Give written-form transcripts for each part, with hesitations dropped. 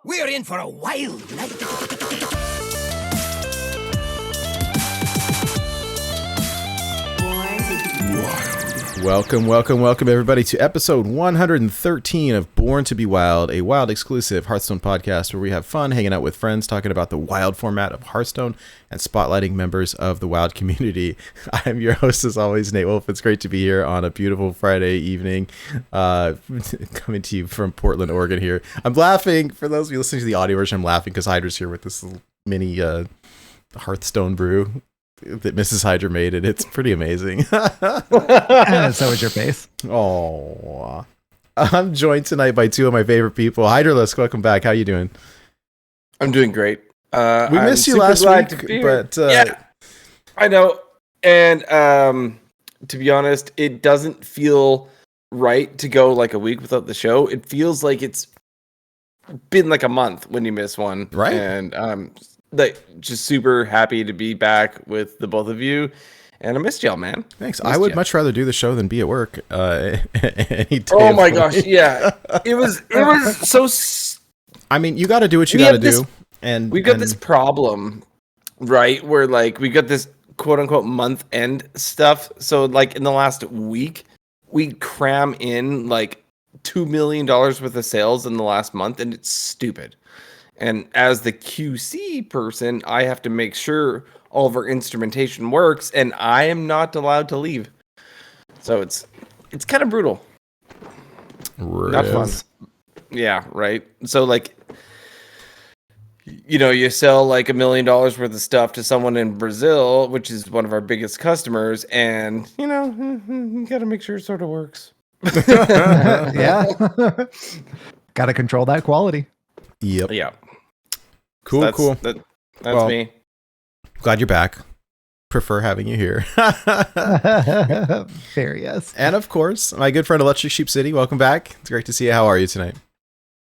We're in for a wild night. Welcome everybody to episode 113 of Born to be Wild, a Wild exclusive Hearthstone podcast where we have fun hanging out with friends, talking about the Wild format of Hearthstone and spotlighting members of the Wild community. I'm your host as always, Nate Wolf. It's great to be here on a beautiful Friday evening, coming to you from Portland, Oregon here. I'm laughing, for those of you listening to the audio version, I'm laughing because Hydra's here with this little mini Hearthstone brew that Mrs. Hydra made, and it's pretty amazing. So is your face. Oh, I'm joined tonight by two of my favorite people. Hydraless, welcome back. How you doing? I'm doing great. We missed you last week, but yeah, I know. And to be honest, it doesn't feel right to go like a week without the show. It feels like it's been like a month when you miss one, right? And like just super happy to be back with the both of you, and I missed y'all, man. Thanks. I would much rather do the show than be at work. Any day oh my gosh, yeah, it was so. I mean, you got to do what you got to do, and we've got this problem, right? Where like we got this quote unquote month end stuff. So like in the last week, we cram in like $2 million worth of sales in the last month, and it's stupid. And as the QC person, I have to make sure all of our instrumentation works, and I am not allowed to leave. So it's kind of brutal. Not fun. Yeah, right. So like, you know, you sell like $1 million worth of stuff to someone in Brazil, which is one of our biggest customers, and you know, you got to make sure it sort of works. Yeah. Got to control that quality. Yep. Yeah. Cool. So that's well, me. Glad you're back. Prefer having you here. Fair, yes. And of course, my good friend Hydra Sheep City. Welcome back. It's great to see you. How are you tonight?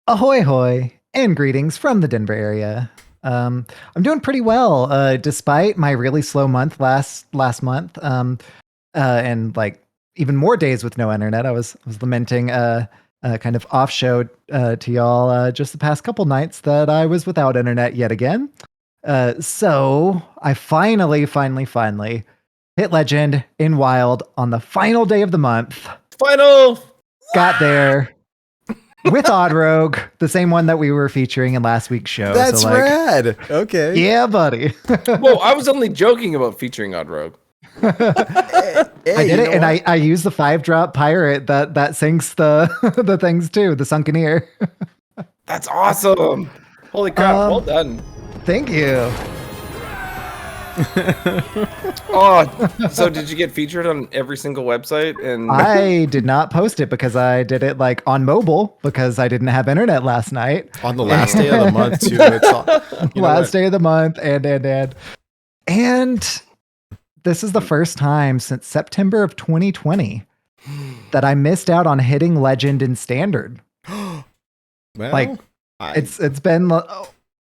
Ahoy hoy, and greetings from the Denver area. I'm doing pretty well, despite my really slow month last month. And like even more days with no internet. I was lamenting kind of off show to y'all just the past couple nights that I was without internet yet again. So I finally hit legend in Wild on the final day of the month. Got there with Odd Rogue, the same one that we were featuring in last week's show. That's so, like, rad. Okay. Yeah, buddy. Well, I was only joking about featuring Odd Rogue. I did it, and I used the 5-drop pirate that sinks the things too, the sunken ear. That's awesome! Holy crap! Well done. Thank you. Oh, so did you get featured on every single website? And I did not post it because I did it like on mobile because I didn't have internet last night. On the last day of the month too. It's last day of the month, and this is the first time since September of 2020 that I missed out on hitting legend in standard. well, like it's been,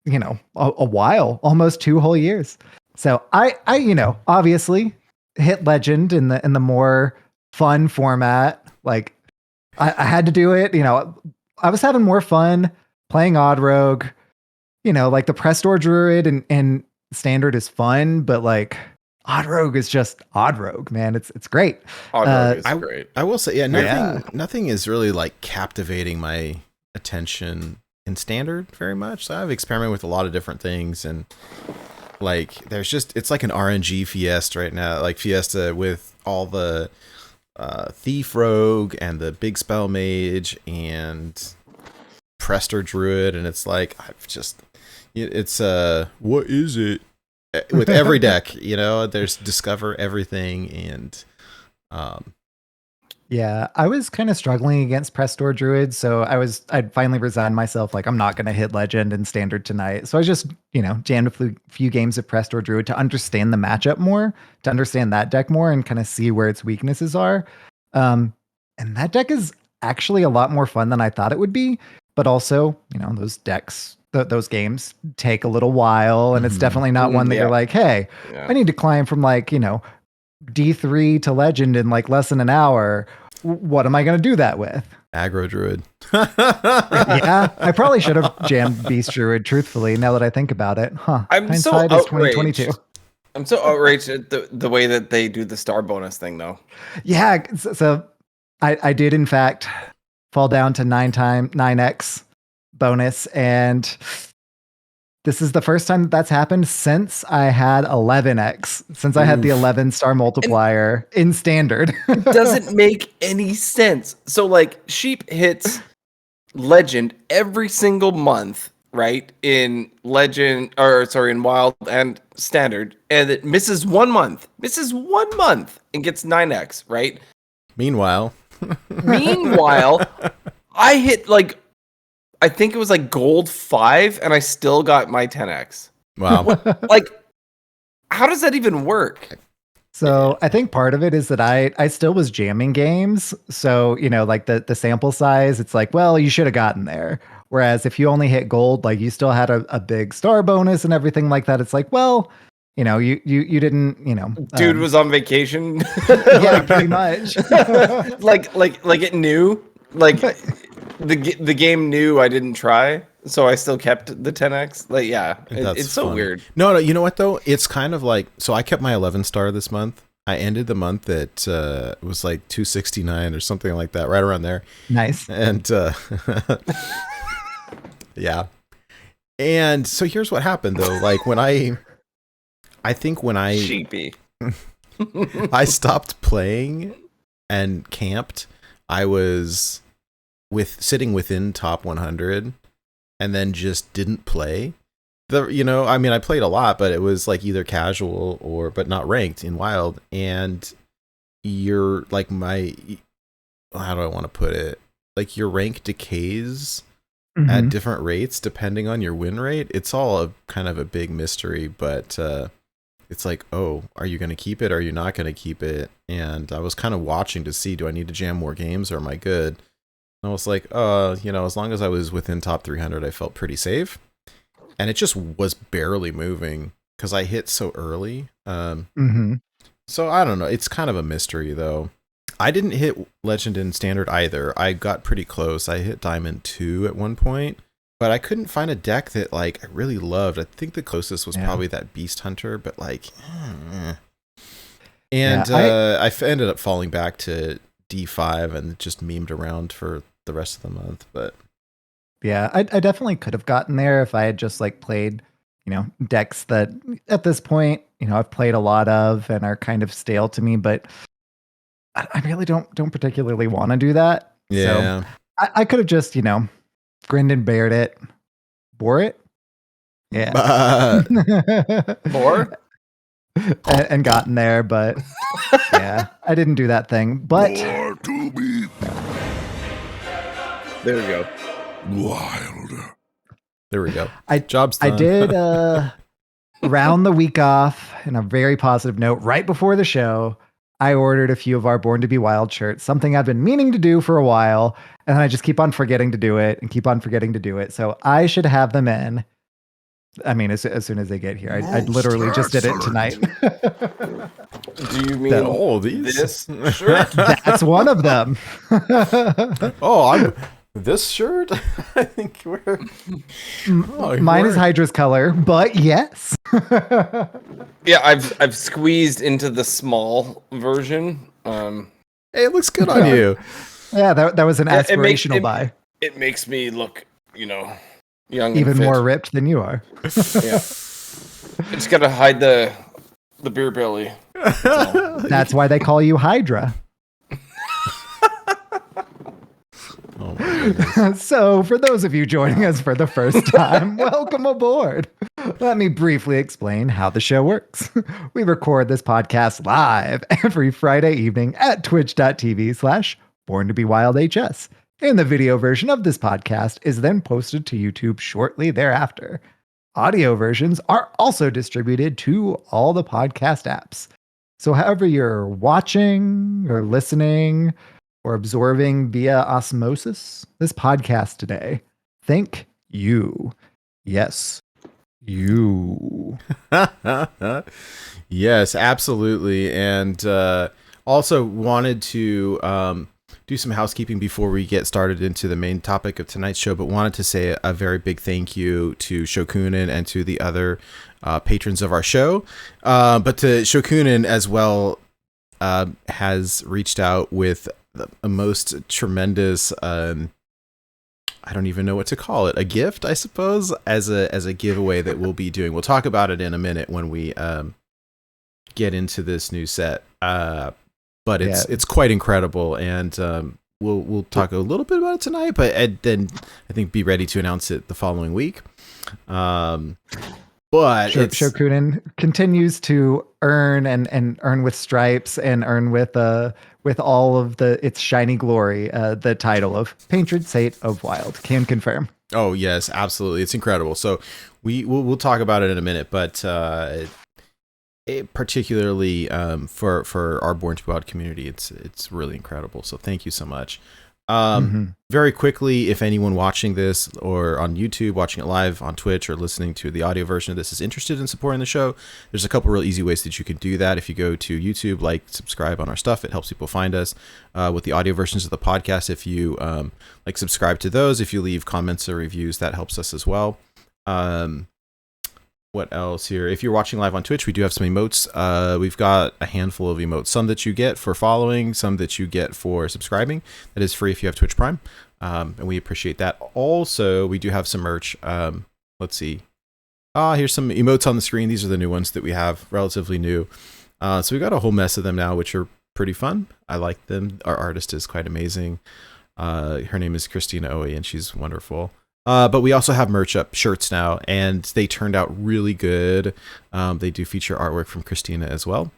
you know, a while, almost 2 whole years. So I you know, obviously hit legend in the more fun format. Like I had to do it. You know, I was having more fun playing Odd Rogue. You know, like the Prestor Druid and standard is fun, but like Odd Rogue is just Odd Rogue, man. It's great. Odd Rogue is great. I will say, nothing is really like captivating my attention in standard very much. So I've experimented with a lot of different things, and like it's like an RNG fiesta right now, like fiesta with all the Thief Rogue and the Big Spell Mage and Prestor Druid, and it's like it's what is it? With every deck, you know, there's discover everything, and yeah, I was kind of struggling against Prestor Druid, so I'd finally resigned myself, like I'm not going to hit legend and standard tonight. So I just, you know, jammed a few games of Prestor Druid to understand the matchup more, to understand that deck more, and kind of see where its weaknesses are. And that deck is actually a lot more fun than I thought it would be, but also, you know, those decks. Those games take a little while, and it's definitely not one that you're like, hey, I need to climb from like, you know, D3 to legend in like less than an hour. What am I going to do that with? Aggro Druid. Yeah, I probably should have jammed Beast Druid, truthfully, now that I think about it. Huh. I'm so Hindsight is 2022. outraged. I'm so outraged at the way that they do the star bonus thing, though. Yeah, so I did, in fact, fall down to 9x bonus, and this is the first time that's happened since I had 11x, since I had the 11 star multiplier in standard. It doesn't make any sense. So, like, Sheep hits Legend every single month, right? In Legend, in Wild and Standard, and it misses 1 month. Misses 1 month and gets 9x, right? Meanwhile, I hit like, I think it was like gold 5, and I still got my 10x. wow. Like, how does that even work? So I think part of it is that I still was jamming games. So, like the sample size, it's like, well, you should have gotten there. Whereas if you only hit gold, like you still had a big star bonus and everything like that. It's like, well, you didn't, Dude was on vacation. yeah, pretty much. like it knew, like the game knew I didn't try, so I still kept the 10x. Like, yeah, it's so funny. weird. No, you know what though? It's kind of like, so I kept my 11 star this month. I ended the month at it was like 269 or something like that, right around there. Nice. And yeah. And so here's what happened though. Like when I Sheepy. I stopped playing and camped, I was sitting within top 100 and then just didn't play. I played a lot, but it was like either casual but not ranked in Wild. And you're like how do I want to put it? Like your rank decays at different rates depending on your win rate. It's all kind of a big mystery, but it's like, oh, are you going to keep it? Or are you not going to keep it? And I was kind of watching to see, do I need to jam more games or am I good? And I was like, as long as I was within top 300, I felt pretty safe. And it just was barely moving because I hit so early. So I don't know. It's kind of a mystery, though. I didn't hit Legend in Standard either. I got pretty close. I hit Diamond 2 at one point. But I couldn't find a deck that like I really loved. I think the closest was probably that Beast Hunter, but like, and I ended up falling back to D5 and just memed around for the rest of the month. But yeah, I definitely could have gotten there if I had just like played, decks that at this point, I've played a lot of and are kind of stale to me. But I really don't particularly want to do that. Yeah, so I could have just grinned and bared it, bore it, More and gotten there, but yeah, I didn't do that thing. But More to be there we go. wild. there we go. Job's done. I did round the week off in a very positive note. Right before the show, I ordered a few of our Born to Be Wild shirts, something I've been meaning to do for a while, and I just keep on forgetting to do it and keep on forgetting to do it. So I should have them in. I mean, as soon as they get here. I literally just did it tonight. Do you mean these? This shirt? That's one of them. This shirt? I think we're... Mine is Hydra's color, but yes. Yeah, I've squeezed into the small version. Hey, it looks good on you. Yeah, that was an aspirational buy. It makes me look, young. Even more ripped than you are. Yeah. It's got to hide the beer belly. That's why they call you Hydra. Oh my goodness. So, for those of you joining us for the first time, welcome aboard. Let me briefly explain how the show works. We record this podcast live every Friday evening at twitch.tv/BornToBeWildHS. And the video version of this podcast is then posted to YouTube shortly thereafter. Audio versions are also distributed to all the podcast apps. So however you're watching or listening or absorbing via osmosis this podcast today, thank you. Yes, you. Yes, absolutely. And also wanted to do some housekeeping before we get started into the main topic of tonight's show, but wanted to say a very big thank you to Shokunin and to the other patrons of our show. But to Shokunin as well, has reached out with the most tremendous, I don't even know what to call it, a gift, I suppose, as a giveaway that we'll be doing. We'll talk about it in a minute when we get into this new set. But it's quite incredible, and we'll talk a little bit about it tonight. But then I think be ready to announce it the following week. But Shokunin continues to earn and earn with stripes and earn with all of its shiny glory. The title of Patron Saint of Wild, can confirm. Oh yes, absolutely, it's incredible. So we'll talk about it in a minute, but. Particularly for our Born to Be Wild community, it's really incredible. So thank you so much. Very quickly, if anyone watching this or on YouTube, watching it live on Twitch, or listening to the audio version of this is interested in supporting the show, there's a couple real easy ways that you can do that. If you go to YouTube, subscribe on our stuff, it helps people find us. With the audio versions of the podcast, if you subscribe to those, if you leave comments or reviews, that helps us as well. What else here? If you're watching live on Twitch, we do have some emotes. We've got a handful of emotes. Some that you get for following, some that you get for subscribing. That is free if you have Twitch Prime. And we appreciate that. Also, we do have some merch. Let's see. Here's some emotes on the screen. These are the new ones that we have, relatively new. So we got a whole mess of them now, which are pretty fun. I like them. Our artist is quite amazing. Her name is Christina Oe, and she's wonderful. But we also have merch up shirts now, and they turned out really good. They do feature artwork from Christina as well.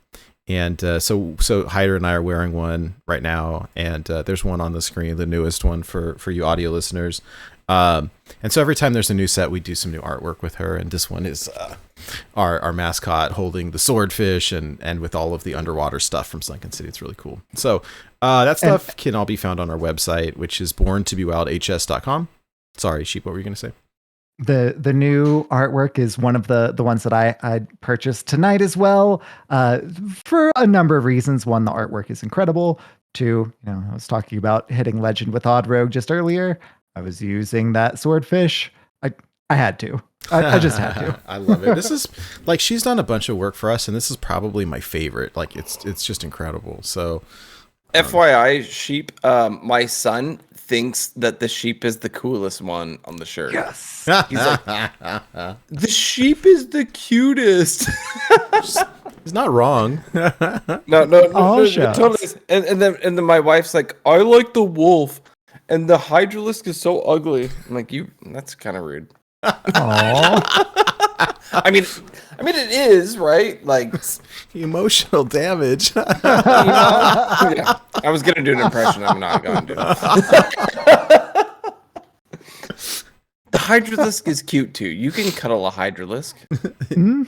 And so Hydra and I are wearing one right now, and there's one on the screen, the newest one for you audio listeners. And so every time there's a new set, we do some new artwork with her, and this one is our mascot holding the swordfish and with all of the underwater stuff from Sunken City. It's really cool. So that stuff can all be found on our website, which is borntobewildhs.com. Sorry, Sheep, what were you going to say? The new artwork is one of the ones that I purchased tonight as well, for a number of reasons. One, the artwork is incredible. Two, I was talking about hitting legend with Odd Rogue just earlier. I was using that swordfish. I had to. I just had to. I love it. This is she's done a bunch of work for us, and this is probably my favorite. It's just incredible. So, FYI, Sheep, my son thinks that the sheep is the coolest one on the shirt. Yes. He's like, the sheep is the cutest. He's not wrong. No, totally is. And then my wife's like, I like the wolf, and the Hydralisk is so ugly. I'm like, that's kind of rude. Aww. I mean, it is, right? Emotional damage. Yeah. I was gonna do an impression. I'm not gonna do it. The Hydralisk is cute too. You can cuddle a Hydralisk.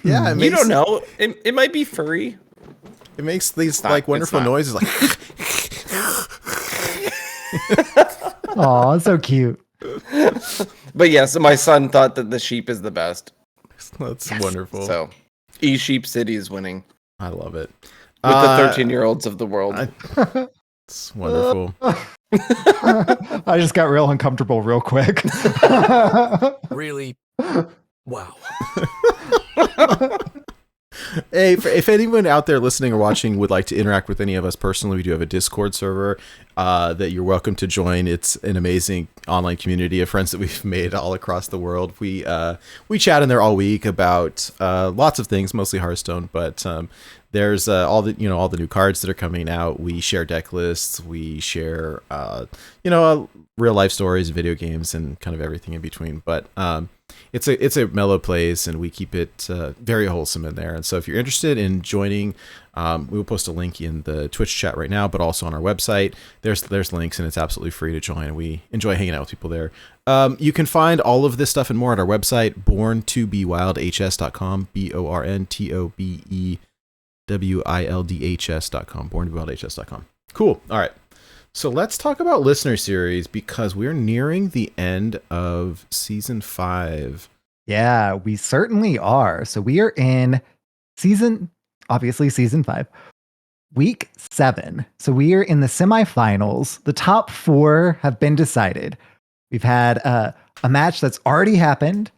Yeah, you don't know. It might be furry. It makes these wonderful noises, Aw, so cute. But yeah, so my son thought that the sheep is the best. That's wonderful. So, Sheep City is winning. I love it. With the 13-year-olds of the world. It's wonderful. I just got real uncomfortable real quick. Really? Wow. Hey, if anyone out there listening or watching would like to interact with any of us personally, we do have a Discord server that you're welcome to join. It's an amazing online community of friends that we've made all across the world. We chat in there all week about lots of things, mostly Hearthstone, but there's all the new cards that are coming out. We share deck lists. We share real life stories, video games, and kind of everything in between. But it's a mellow place, and we keep it very wholesome in there. And so if you're interested in joining, we will post a link in the Twitch chat right now, but also on our website. There's links, and it's absolutely free to join. And we enjoy hanging out with people there. You can find all of this stuff and more at our website, borntobewildhs.com, borntobewildhs.com, borntobewildhs.com. Cool. All right. So let's talk about listener series, because we're nearing the end of season 5. Yeah, we certainly are. So we are in season 5. week 7. So we are in the semifinals. The top 4 have been decided. We've had a match that's already happened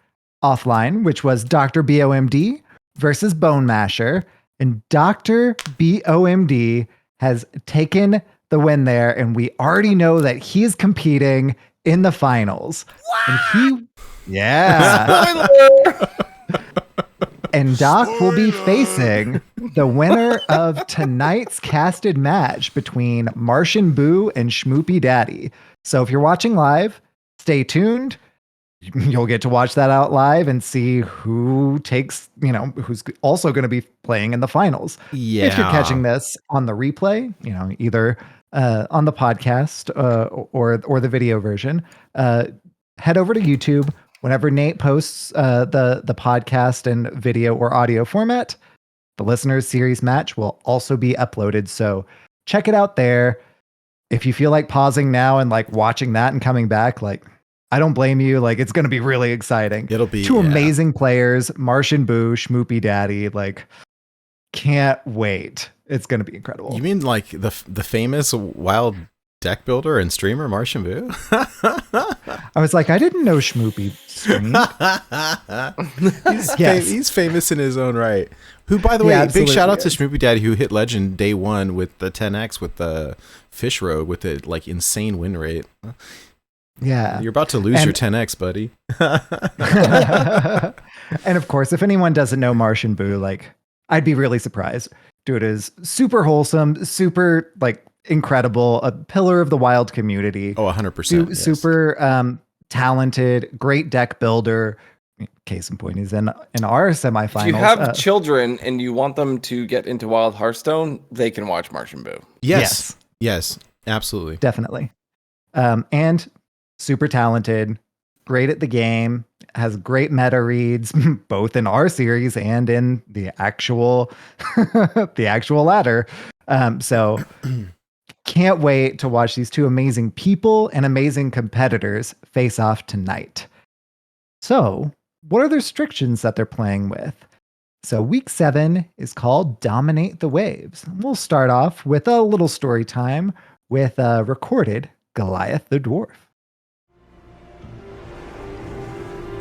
offline, which was Dr. BOMD versus Bone Masher. And Dr. BOMD has taken the win there. And we already know that he is competing in the finals. And yeah. And Doc will be facing the winner of tonight's casted match between Martian Boo and Schmoopy Daddy. So if you're watching live, stay tuned. You'll get to watch that out live and see who takes, who's also going to be playing in the finals. Yeah. If you're catching this on the replay, either on the podcast or the video version, head over to YouTube. Whenever Nate posts the podcast and video or audio format, the listeners series match will also be uploaded. So check it out there. If you feel like pausing now and like watching that and coming back, like I don't blame you. Like it's going to be really exciting. It'll be two amazing players, Martian Boo, Schmoopy Daddy. Like can't wait. It's going to be incredible. You mean like the famous wild deck builder and streamer Martian Boo? I was like, I didn't know Schmoopy streamed. He's famous in his own right. Who, by the way, big shout out to Schmoopy Daddy, who hit legend day 1 with the 10x with the fish road with the like insane win rate. Yeah. You're about to lose your 10x, buddy. And of course, if anyone doesn't know Martian Boo, like I'd be really surprised. Dude is super wholesome, super like incredible, a pillar of the wild community. Oh, 100%. Super talented, great deck builder. Case in point, he's in our semifinals. If you have children and you want them to get into Wild Hearthstone, they can watch Martian Boo. Yes, absolutely. Definitely. And super talented, great at the game, has great meta reads, both in our series and in the actual ladder. So can't wait to watch these two amazing people and amazing competitors face off tonight. So, what are the restrictions that they're playing with? So, week 7 is called Dominate the Waves. We'll start off with a little story time with recorded Goliath the Dwarf.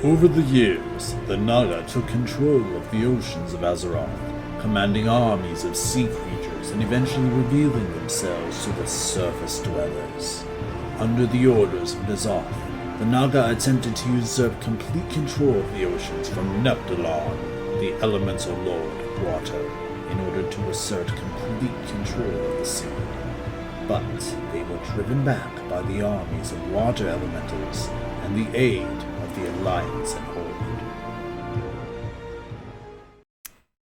Over the years, the Naga took control of the oceans of Azeroth, commanding armies of sea creatures and eventually revealing themselves to the surface dwellers. Under the orders of N'Zoth, the Naga attempted to usurp complete control of the oceans from Neptulon, the elemental lord of water, in order to assert complete control of the sea. But they were driven back by the armies of water elementals and the aid of the Alliance and Horde.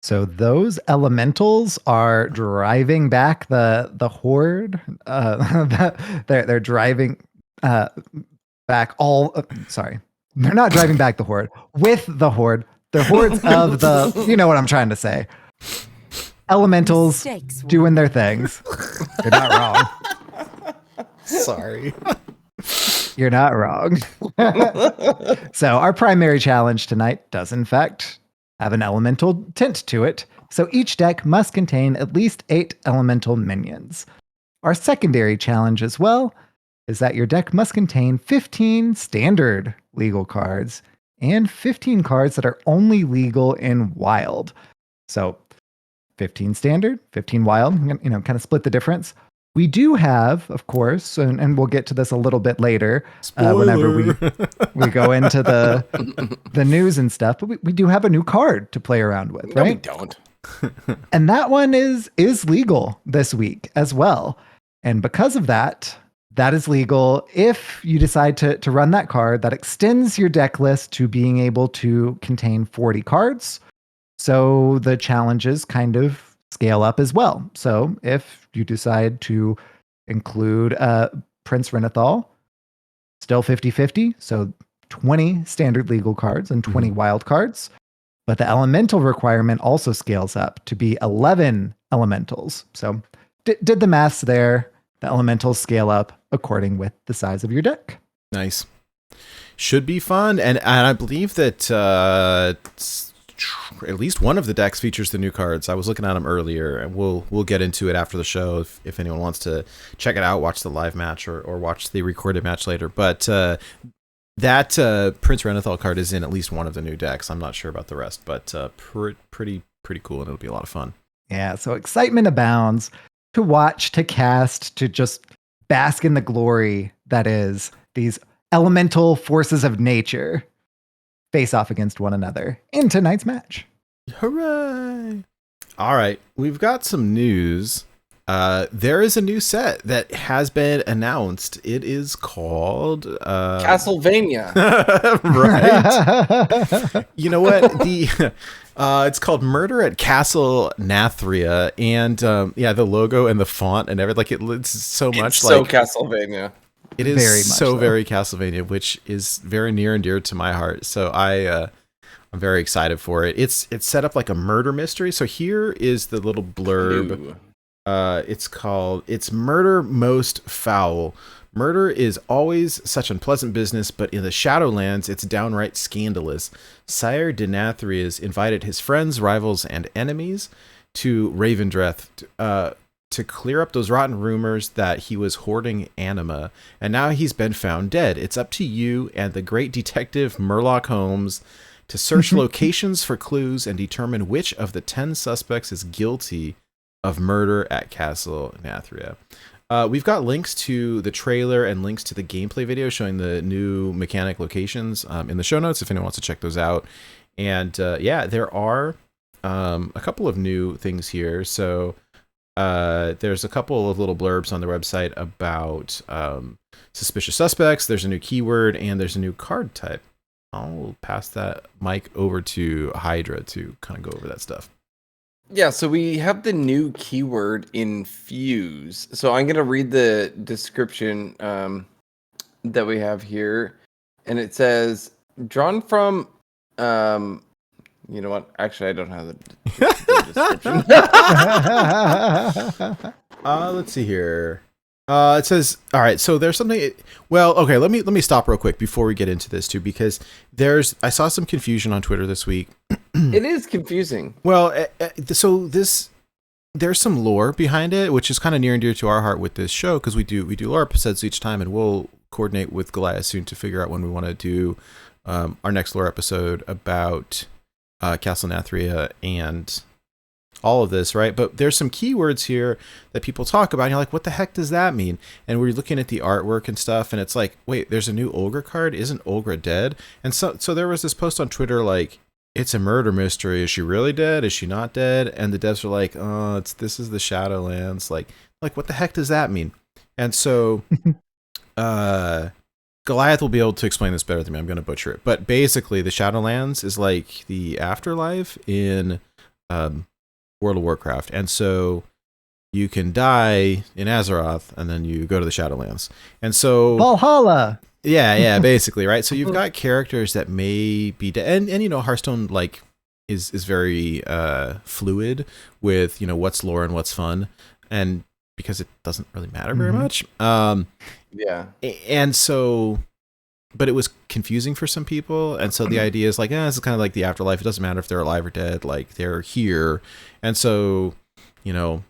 So those elementals are driving back the Horde. They're driving back all. Sorry, they're not driving back the Horde with the Horde. The hordes of the. You know what I'm trying to say. Elementals doing their things. You're not wrong. Sorry. You're not wrong. So our primary challenge tonight does in fact have an elemental tint to it. So each deck must contain at least 8 elemental minions. Our secondary challenge as well is that your deck must contain 15 standard legal cards and 15 cards that are only legal in wild. So 15 standard, 15 wild, kind of split the difference. We do have, of course, and we'll get to this a little bit later, whenever we go into the news and stuff, but we do have a new card to play around with, right? No, we don't. And that one is legal this week as well. And because of that, that is legal if you decide to run that card that extends your deck list to being able to contain 40 cards. So the challenges kind of scale up as well. So if you decide to include Prince Renethal, still 50-50. So 20 standard legal cards and 20 wild cards. But the elemental requirement also scales up to be 11 elementals. So did the maths there. The elementals scale up according with the size of your deck. Nice. Should be fun. And I believe that at least one of the decks features the new cards. I was looking at them earlier, and we'll get into it after the show if anyone wants to check it out, watch the live match or watch the recorded match later. But that Prince Renethal card is in at least one of the new decks. I'm not sure about the rest, but pretty cool, and it'll be a lot of fun. Yeah, so excitement abounds to watch, to cast, to just bask in the glory that is these elemental forces of nature face off against one another in tonight's match. Hooray! All right, we've got some news. There is a new set that has been announced. It is called Castlevania. Right. You know what? It's called Murder at Castle Nathria, and the logo and the font and everything, it's so much It's like so Castlevania. it is Very much so. very Castlevania, which is very near and dear to my heart. So I'm very excited for it. It's set up like a murder mystery. So here is the little blurb. Ooh. It's Murder Most Foul. Murder is always such unpleasant business, but in the Shadowlands, it's downright scandalous. Sire Denathrius invited his friends, rivals, and enemies to Ravendreth to clear up those rotten rumors that he was hoarding anima, and now he's been found dead. It's up to you and the great detective Murloc Holmes to search locations for clues and determine which of the 10 suspects is guilty of murder at Castle Nathria. We've got links to the trailer and links to the gameplay video showing the new mechanic locations in the show notes if anyone wants to check those out. And there are a couple of new things here. So there's a couple of little blurbs on the website about suspicious suspects. There's a new keyword and there's a new card type. I'll pass that mic over to Hydra to kind of go over that stuff. Yeah, so we have the new keyword Infuse. So I'm going to read the description that we have here. And it says, drawn from... you know what? Actually, I don't have the description. Let's see here. It says, all right, so there's something. Well, okay, let me stop real quick before we get into this too, because I saw some confusion on Twitter this week. It is confusing. Well, so there's some lore behind it, which is kind of near and dear to our heart with this show, because we do lore episodes each time, and we'll coordinate with Goliath soon to figure out when we want to do our next lore episode about Castle Nathria and all of this, right? But there's some keywords here that people talk about, and you're like, what the heck does that mean? And we're looking at the artwork and stuff, and it's like, wait, there's a new Olga card? Isn't Olga dead? And so there was this post on Twitter like, it's a murder mystery. Is she really dead? Is she not dead? And the devs are like, oh, this is the Shadowlands. Like what the heck does that mean? And so Goliath will be able to explain this better than me. I'm going to butcher it. But basically, the Shadowlands is like the afterlife in World of Warcraft. And so you can die in Azeroth, and then you go to the Shadowlands. And so... Valhalla! Yeah, basically, right? So you've got characters that may be dead. And you know, Hearthstone, like, is very fluid with, you know, what's lore and what's fun. And because it doesn't really matter very much. Yeah. And so... But it was confusing for some people, and so the idea is like, this is kind of like the afterlife. It doesn't matter if they're alive or dead, like they're here. And so, you know,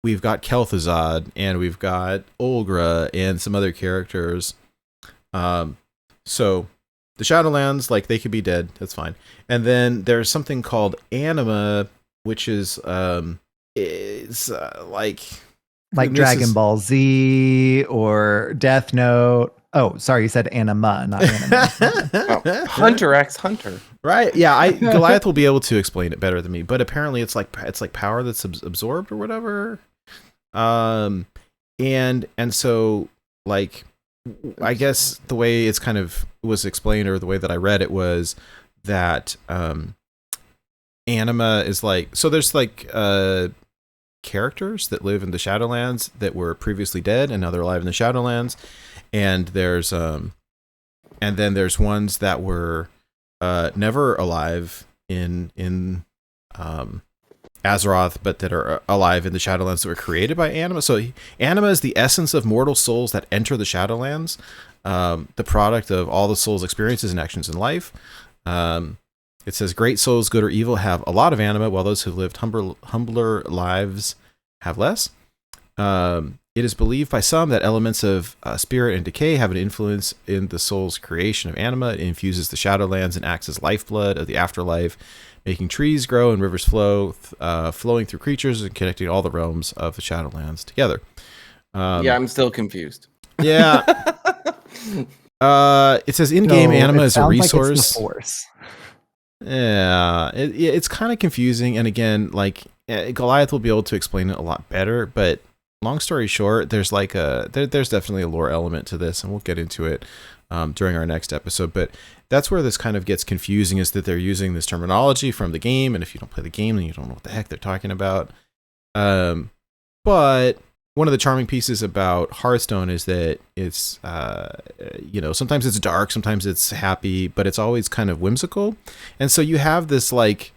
we've got Kel'Thuzad, and we've got Olgra, and some other characters. So the Shadowlands, like, they could be dead. That's fine. And then there's something called Anima, which is like Dragon Ball Z or Death Note. Oh, sorry, you said anima, not anime. Hunter x Hunter. Right? Yeah, Goliath will be able to explain it better than me, but apparently it's like power that's absorbed or whatever. And so, like, I guess the way it's kind of was explained, or the way that I read it, was that anima is like, so there's like characters that live in the Shadowlands that were previously dead and now they're alive in the Shadowlands. And there's and then there's ones that were never alive in Azeroth, but that are alive in the Shadowlands that were created by Anima. So Anima is the essence of mortal souls that enter the Shadowlands, the product of all the souls' experiences and actions in life. It says, great souls, good or evil, have a lot of anima, while those who lived humbler lives have less. It is believed by some that elements of spirit and decay have an influence in the soul's creation of anima. It infuses the Shadowlands and acts as lifeblood of the afterlife, making trees grow and rivers flow, flowing through creatures and connecting all the realms of the Shadowlands together. I'm still confused. Yeah. It says in-game anima is a resource. Like it's the Force. Yeah, it's kind of confusing. And again, like Goliath will be able to explain it a lot better, but long story short, there's like there's definitely a lore element to this, and we'll get into it during our next episode. But that's where this kind of gets confusing, is that they're using this terminology from the game, and if you don't play the game, then you don't know what the heck they're talking about. But one of the charming pieces about Hearthstone is that it's, sometimes it's dark, sometimes it's happy, but it's always kind of whimsical. And so you have this like,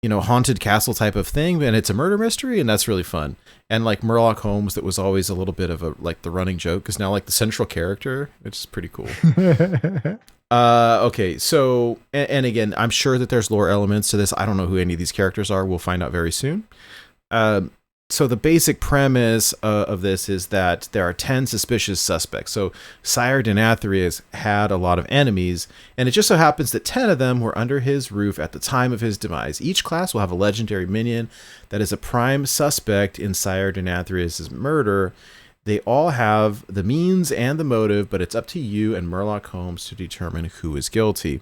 haunted castle type of thing, and it's a murder mystery, and that's really fun. And like Murloc Holmes, that was always a little bit of a, like the running joke, is now like the central character, which is pretty cool. Okay, so, and again, I'm sure that there's lore elements to this. I don't know who any of these characters are. We'll find out very soon. So the basic premise of this is that there are 10 suspicious suspects. So Sire Denathria has had a lot of enemies, and it just so happens that 10 of them were under his roof at the time of his demise. Each class will have a legendary minion that is a prime suspect in Sire Denathria's murder. They all have the means and the motive, but it's up to you and Murloc Holmes to determine who is guilty.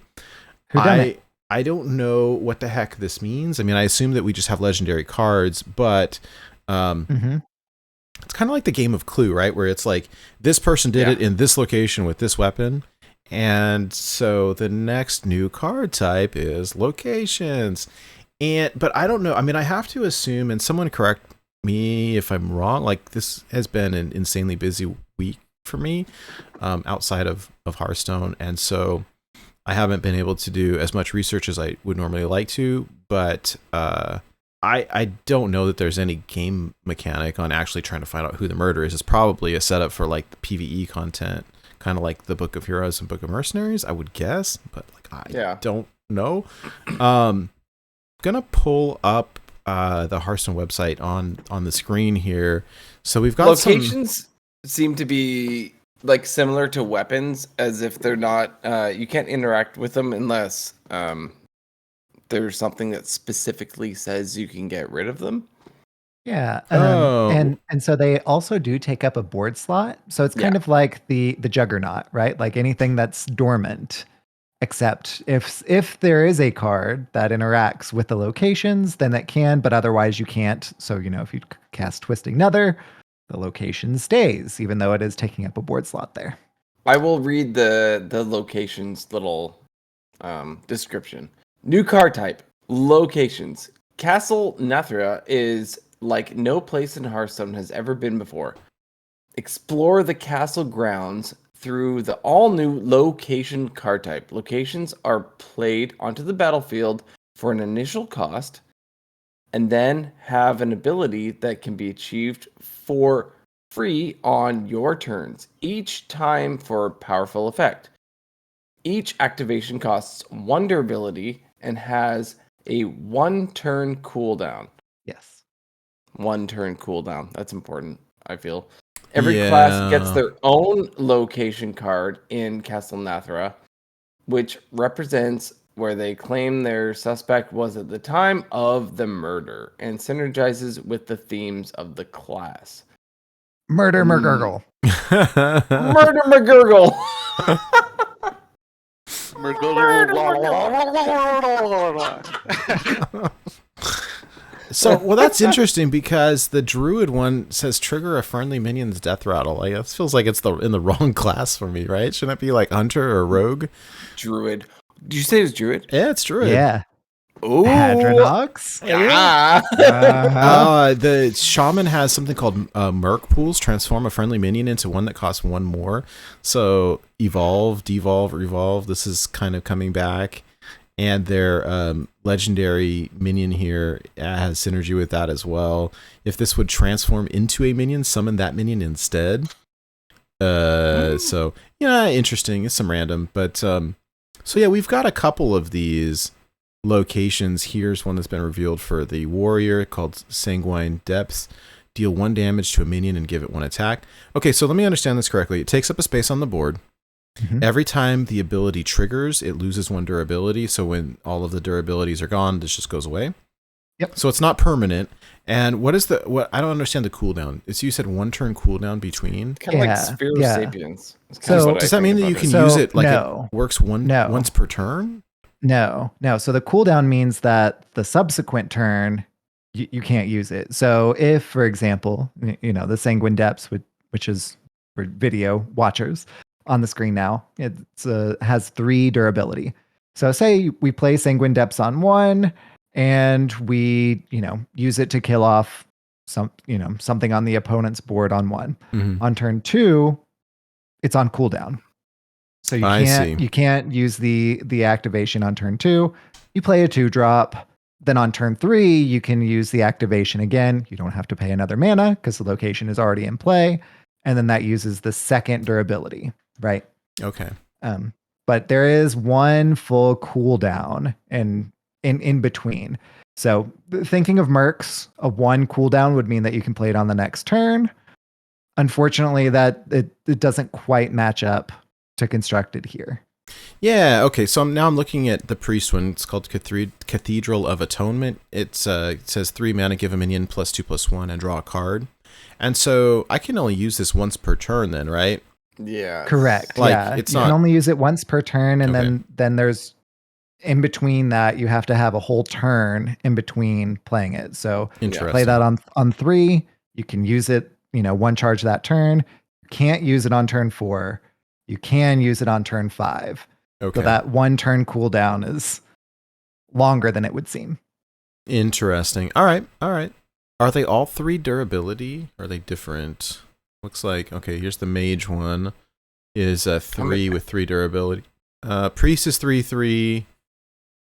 I don't know what the heck this means. I mean, I assume that we just have legendary cards, but it's kind of like the game of Clue, right? Where it's like, this person did it in this location with this weapon. And so the next new card type is locations. But I don't know. I mean, I have to assume, and someone correct me if I'm wrong, like this has been an insanely busy week for me outside of Hearthstone. And so I haven't been able to do as much research as I would normally like to, but I don't know that there's any game mechanic on actually trying to find out who the murderer is. It's probably a setup for like the PvE content, kind of like the Book of Heroes and Book of Mercenaries, I would guess, but like I don't know. Gonna pull up the Hearthstone website on the screen here. So we've got locations seem to be like similar to weapons, as if they're not you can't interact with them unless there's something that specifically says you can get rid of them. Yeah. And so they also do take up a board slot. So it's kind of like the Juggernaut, right? Like anything that's dormant, except if there is a card that interacts with the locations, then it can, but otherwise you can't. So, if you cast Twisting Nether, the location stays, even though it is taking up a board slot there. I will read the locations little description. New card type, locations. Castle Nathria is like no place in Hearthstone has ever been before. Explore the castle grounds through the all-new location card type. Locations are played onto the battlefield for an initial cost, and then have an ability that can be achieved for free on your turns, each time for a powerful effect. Each activation costs 1 durability and has a 1-turn cooldown. Yes. 1-turn cooldown. That's important, I feel. Every class gets their own location card in Castle Nathria, which represents where they claim their suspect was at the time of the murder, and synergizes with the themes of the class. Murder McGurgle. Murder McGurgle! So, well, that's interesting, because the Druid one says trigger a friendly minion's death rattle. Like, that feels like it's in the wrong class for me, right? Shouldn't it be like Hunter or Rogue? Druid. Did you say it was Druid? Yeah, it's Druid. Yeah. Ooh. Hadronox? The Shaman has something called Merc Pools, transform a friendly minion into one that costs 1 more. So evolve, devolve, revolve. This is kind of coming back. And their legendary minion here has synergy with that as well. If this would transform into a minion, summon that minion instead. So, yeah, interesting. It's some random. But, so yeah, we've got a couple of these locations. Here's one that's been revealed for the warrior called Sanguine Depths. Deal 1 damage to a minion and give it 1 attack. Okay, so let me understand this correctly. It takes up a space on the board. Mhm. Every time the ability triggers, it loses 1 durability. So when all of the durabilities are gone, this just goes away. Yep. So it's not permanent. And what I don't understand the cooldown. You said 1 turn cooldown between. Kind of Yeah, like Sphere of yeah. Sapiens. It's So- kind of what I Does that think mean that about you it. can So, use it like no. it works No. once per turn? No. So the cooldown means that the subsequent turn, you can't use it. So if, for example, the Sanguine Depths, which is for video watchers on the screen now, it has 3 durability. So say we play Sanguine Depths on 1, and we use it to kill off something on the opponent's board on 1. Mhm. On turn 2, it's on cooldown. So I see. you can't use the activation on turn 2. You play a 2-drop. Then on turn 3, you can use the activation again. You don't have to pay another mana because the location is already in play. And then that uses the second durability, right? Okay. But there is 1 full cooldown in between. So thinking of mercs, a 1 cooldown would mean that you can play it on the next turn. Unfortunately, that it doesn't quite match up to constructed here. Yeah, okay. So now I'm looking at the priest one. It's called Cathedral of Atonement. It says 3 mana, give a minion +2/+1, and draw a card. And so I can only use this once per turn then, right? Yeah. Correct. Like, Yeah. it's you not- can only use it once per turn, and Okay. then there's in between that you have to have a whole turn in between playing it. So Interesting. play that on 3. You can use it, 1 charge that turn. You can't use it on turn 4. You can use it on turn 5. Okay. So that 1 turn cooldown is longer than it would seem. Interesting. All right. Are they all 3 durability? Are they different? Looks like, okay, here's the mage one. Is 3 with 3 durability. Priest is 3/3.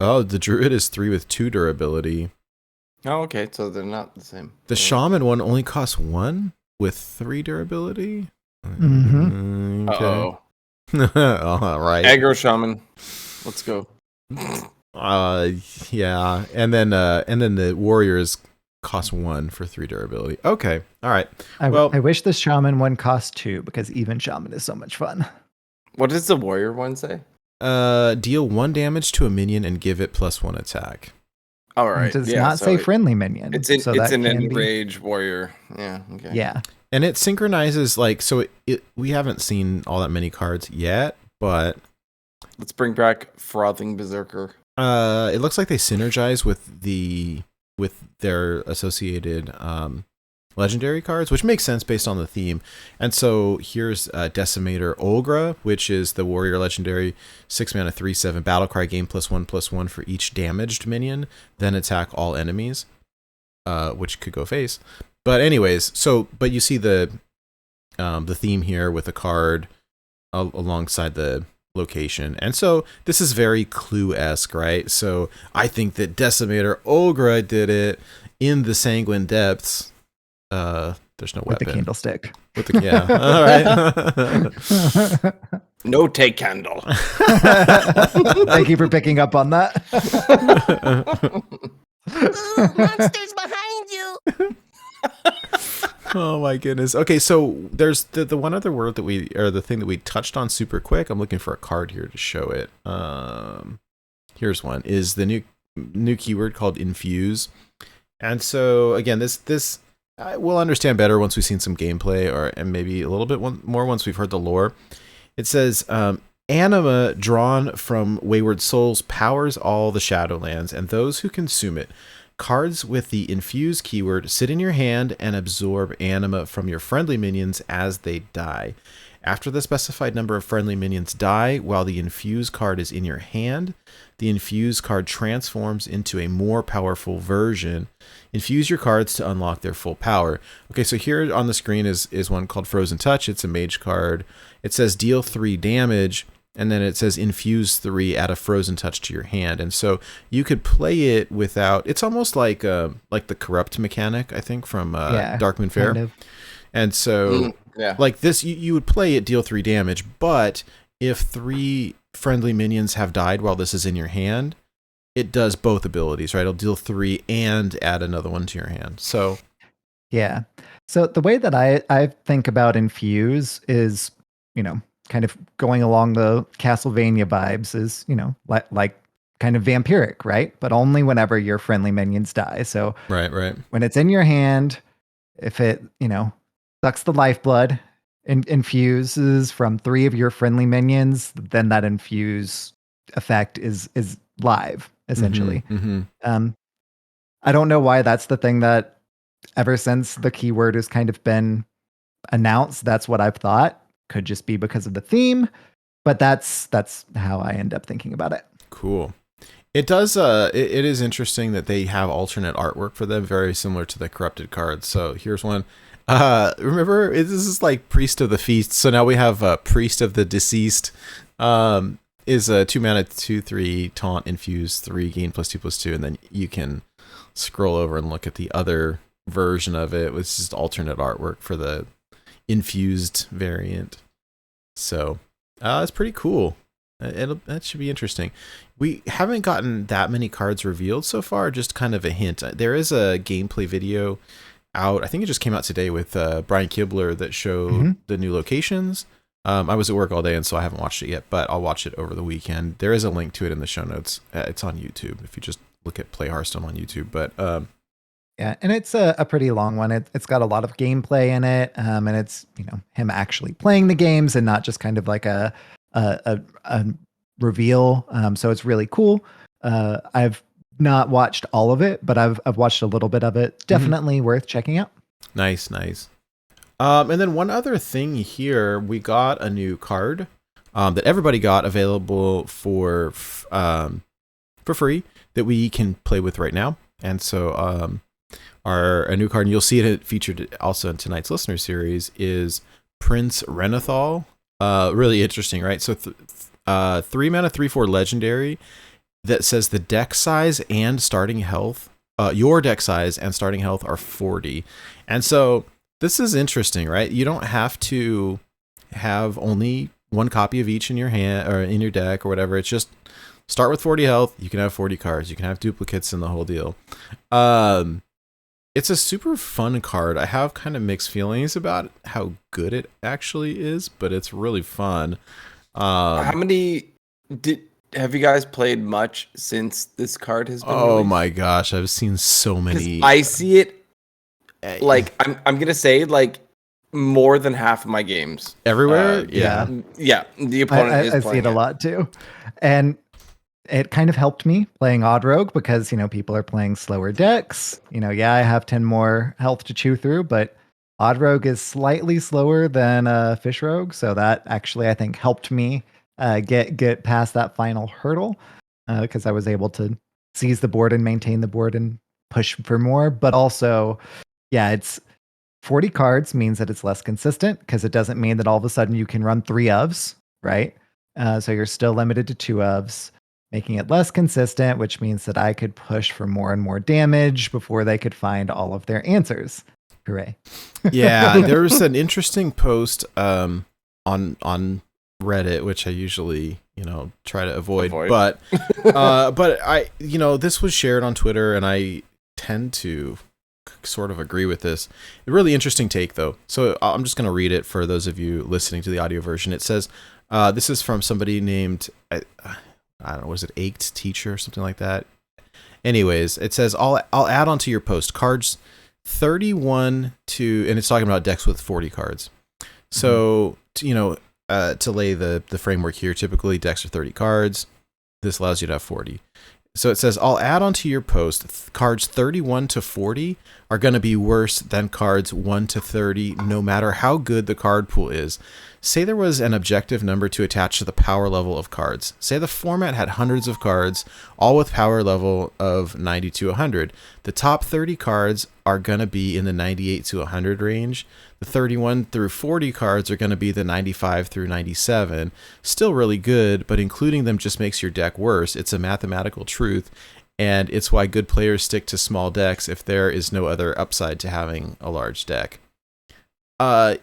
Oh, the druid is 3 with 2 durability. Oh, okay. So they're not the same. The shaman one only costs 1 with 3 durability. Mhm. Okay. Uh-oh. All right. Aggro shaman. Let's go. Yeah, and then the warriors cost 1 for 3 durability. Okay, all right. I Well- wish the shaman one cost 2 because even shaman is so much fun. What does the warrior one say? Deal 1 damage to a minion and give it +1 attack. All right. It does yeah, not so say friendly minion. It's so an that can be, enrage warrior. Yeah. Okay. yeah. And it synchronizes we haven't seen all that many cards yet, but Let's bring back frothing berserker. it looks like they synergize with their associated legendary cards, which makes sense based on the theme. And so here's Decimator Olgra, which is the warrior legendary, 6 mana, 3/7 battlecry, gain +1/+1 for each damaged minion, then attack all enemies, which could go face. But anyways, but you see the theme here with a card alongside the location. And so this is very Clue-esque, right? So I think that Decimator Olgra did it in the Sanguine Depths. There's no With weapon. the candlestick. With the all right. No take candle. Thank you for picking up on that. Monsters behind you! Oh my goodness. Okay, so there's the one other word the thing that we touched on super quick. I'm looking for a card here to show it. Here's one. Is the new keyword called Infuse. And so again, this we'll understand better once we've seen some gameplay, and maybe a little bit more once we've heard the lore. It says anima drawn from Wayward Souls powers all the Shadowlands and those who consume it. Cards with the Infuse keyword sit in your hand and absorb anima from your friendly minions as they die. After the specified number of friendly minions die while the Infuse card is in your hand, the Infuse card transforms into a more powerful version. Infuse your cards to unlock their full power. Okay, so here on the screen is one called Frozen Touch. It's a mage card. It says deal 3 damage, and then it says infuse 3, add a Frozen Touch to your hand. And so you could play it without, it's almost like the corrupt mechanic, I think, from Darkmoon Faire. Kind of. And so Yeah. like this, you would play it, deal 3 damage, but if 3 friendly minions have died while this is in your hand, it does both abilities, right? It'll deal 3 and add another one to your hand. So Yeah. So the way that I think about Infuse is, kind of going along the Castlevania vibes is, like kind of vampiric, right? But only whenever your friendly minions die. So right. when it's in your hand, if it, sucks the lifeblood and infuses from 3 of your friendly minions, then that infuse effect is live, essentially. I don't know why that's the thing that ever since the keyword has kind of been announced, that's what I've thought. Could just be because of the theme, but that's how I end up thinking about it. Cool. It does. It is interesting that they have alternate artwork for them, very similar to the corrupted cards. So here's one. Remember, this is like Priest of the Feast. So now we have Priest of the Deceased. Is a 2 mana 2/3 taunt infuse 3 gain +2/+2, and then you can scroll over and look at the other version of it, which is just alternate artwork for the infused variant. So it's pretty cool. That should be interesting. We haven't gotten that many cards revealed so far, just kind of a hint. There is a gameplay video out, I think it just came out today, with Brian Kibler that showed the new locations. I was at work all day, and so I haven't watched it yet, but I'll watch it over the weekend. There is a link to it in the show notes. It's on YouTube if you just look at Play Hearthstone on YouTube. But yeah, and it's a pretty long one. It's got a lot of gameplay in it, and it's him actually playing the games and not just kind of like a reveal. So it's really cool. I've not watched all of it, but I've watched a little bit of it. Definitely worth checking out. Nice. And then one other thing here, we got a new card that everybody got available for free that we can play with right now. And so a new card, and you'll see it featured also in tonight's listener series, is Prince Renethal. Really interesting, right? So 3 mana 3/4 legendary that says the deck size and starting health, your deck size and starting health are 40. And so this is interesting, right? You don't have to have only one copy of each in your hand or in your deck or whatever. It's just start with 40 health. You can have 40 cards. You can have duplicates in the whole deal. It's a super fun card. I have kind of mixed feelings about how good it actually is, but it's really fun. How many have you guys played much since this card has been Oh released? my gosh, I've seen so many. I see it like I'm gonna say like more than half of my games everywhere. Yeah. The opponent is I see playing it a lot too, and it kind of helped me playing Odd Rogue because people are playing slower decks. I have 10 more health to chew through, but Odd Rogue is slightly slower than Fish Rogue, so that actually I think helped me get past that final hurdle because I was able to seize the board and maintain the board and push for more. But also, yeah, it's 40 cards means that it's less consistent because it doesn't mean that all of a sudden you can run 3 ofs, right? So you're still limited to 2 ofs, making it less consistent, which means that I could push for more and more damage before they could find all of their answers. Hooray. Yeah, there was an interesting post on Reddit, which I usually, try to avoid. But I, this was shared on Twitter, and I tend to sort of agree with this. A really interesting take, though. So I'm just going to read it for those of you listening to the audio version. It says, this is from somebody named, I don't know, was it Ached Teacher or something like that? Anyways, it says, I'll add onto your post cards 31 to, and it's talking about decks with 40 cards. So, to lay the framework here, typically decks are 30 cards. This allows you to have 40. So it says, I'll add onto your post, cards 31 to 40 are going to be worse than cards 1 to 30, no matter how good the card pool is. Say there was an objective number to attach to the power level of cards. Say the format had hundreds of cards, all with power level of 90 to 100. The top 30 cards are going to be in the 98 to 100 range. The 31 through 40 cards are going to be the 95 through 97. Still really good, but including them just makes your deck worse. It's a mathematical truth, and it's why good players stick to small decks if there is no other upside to having a large deck.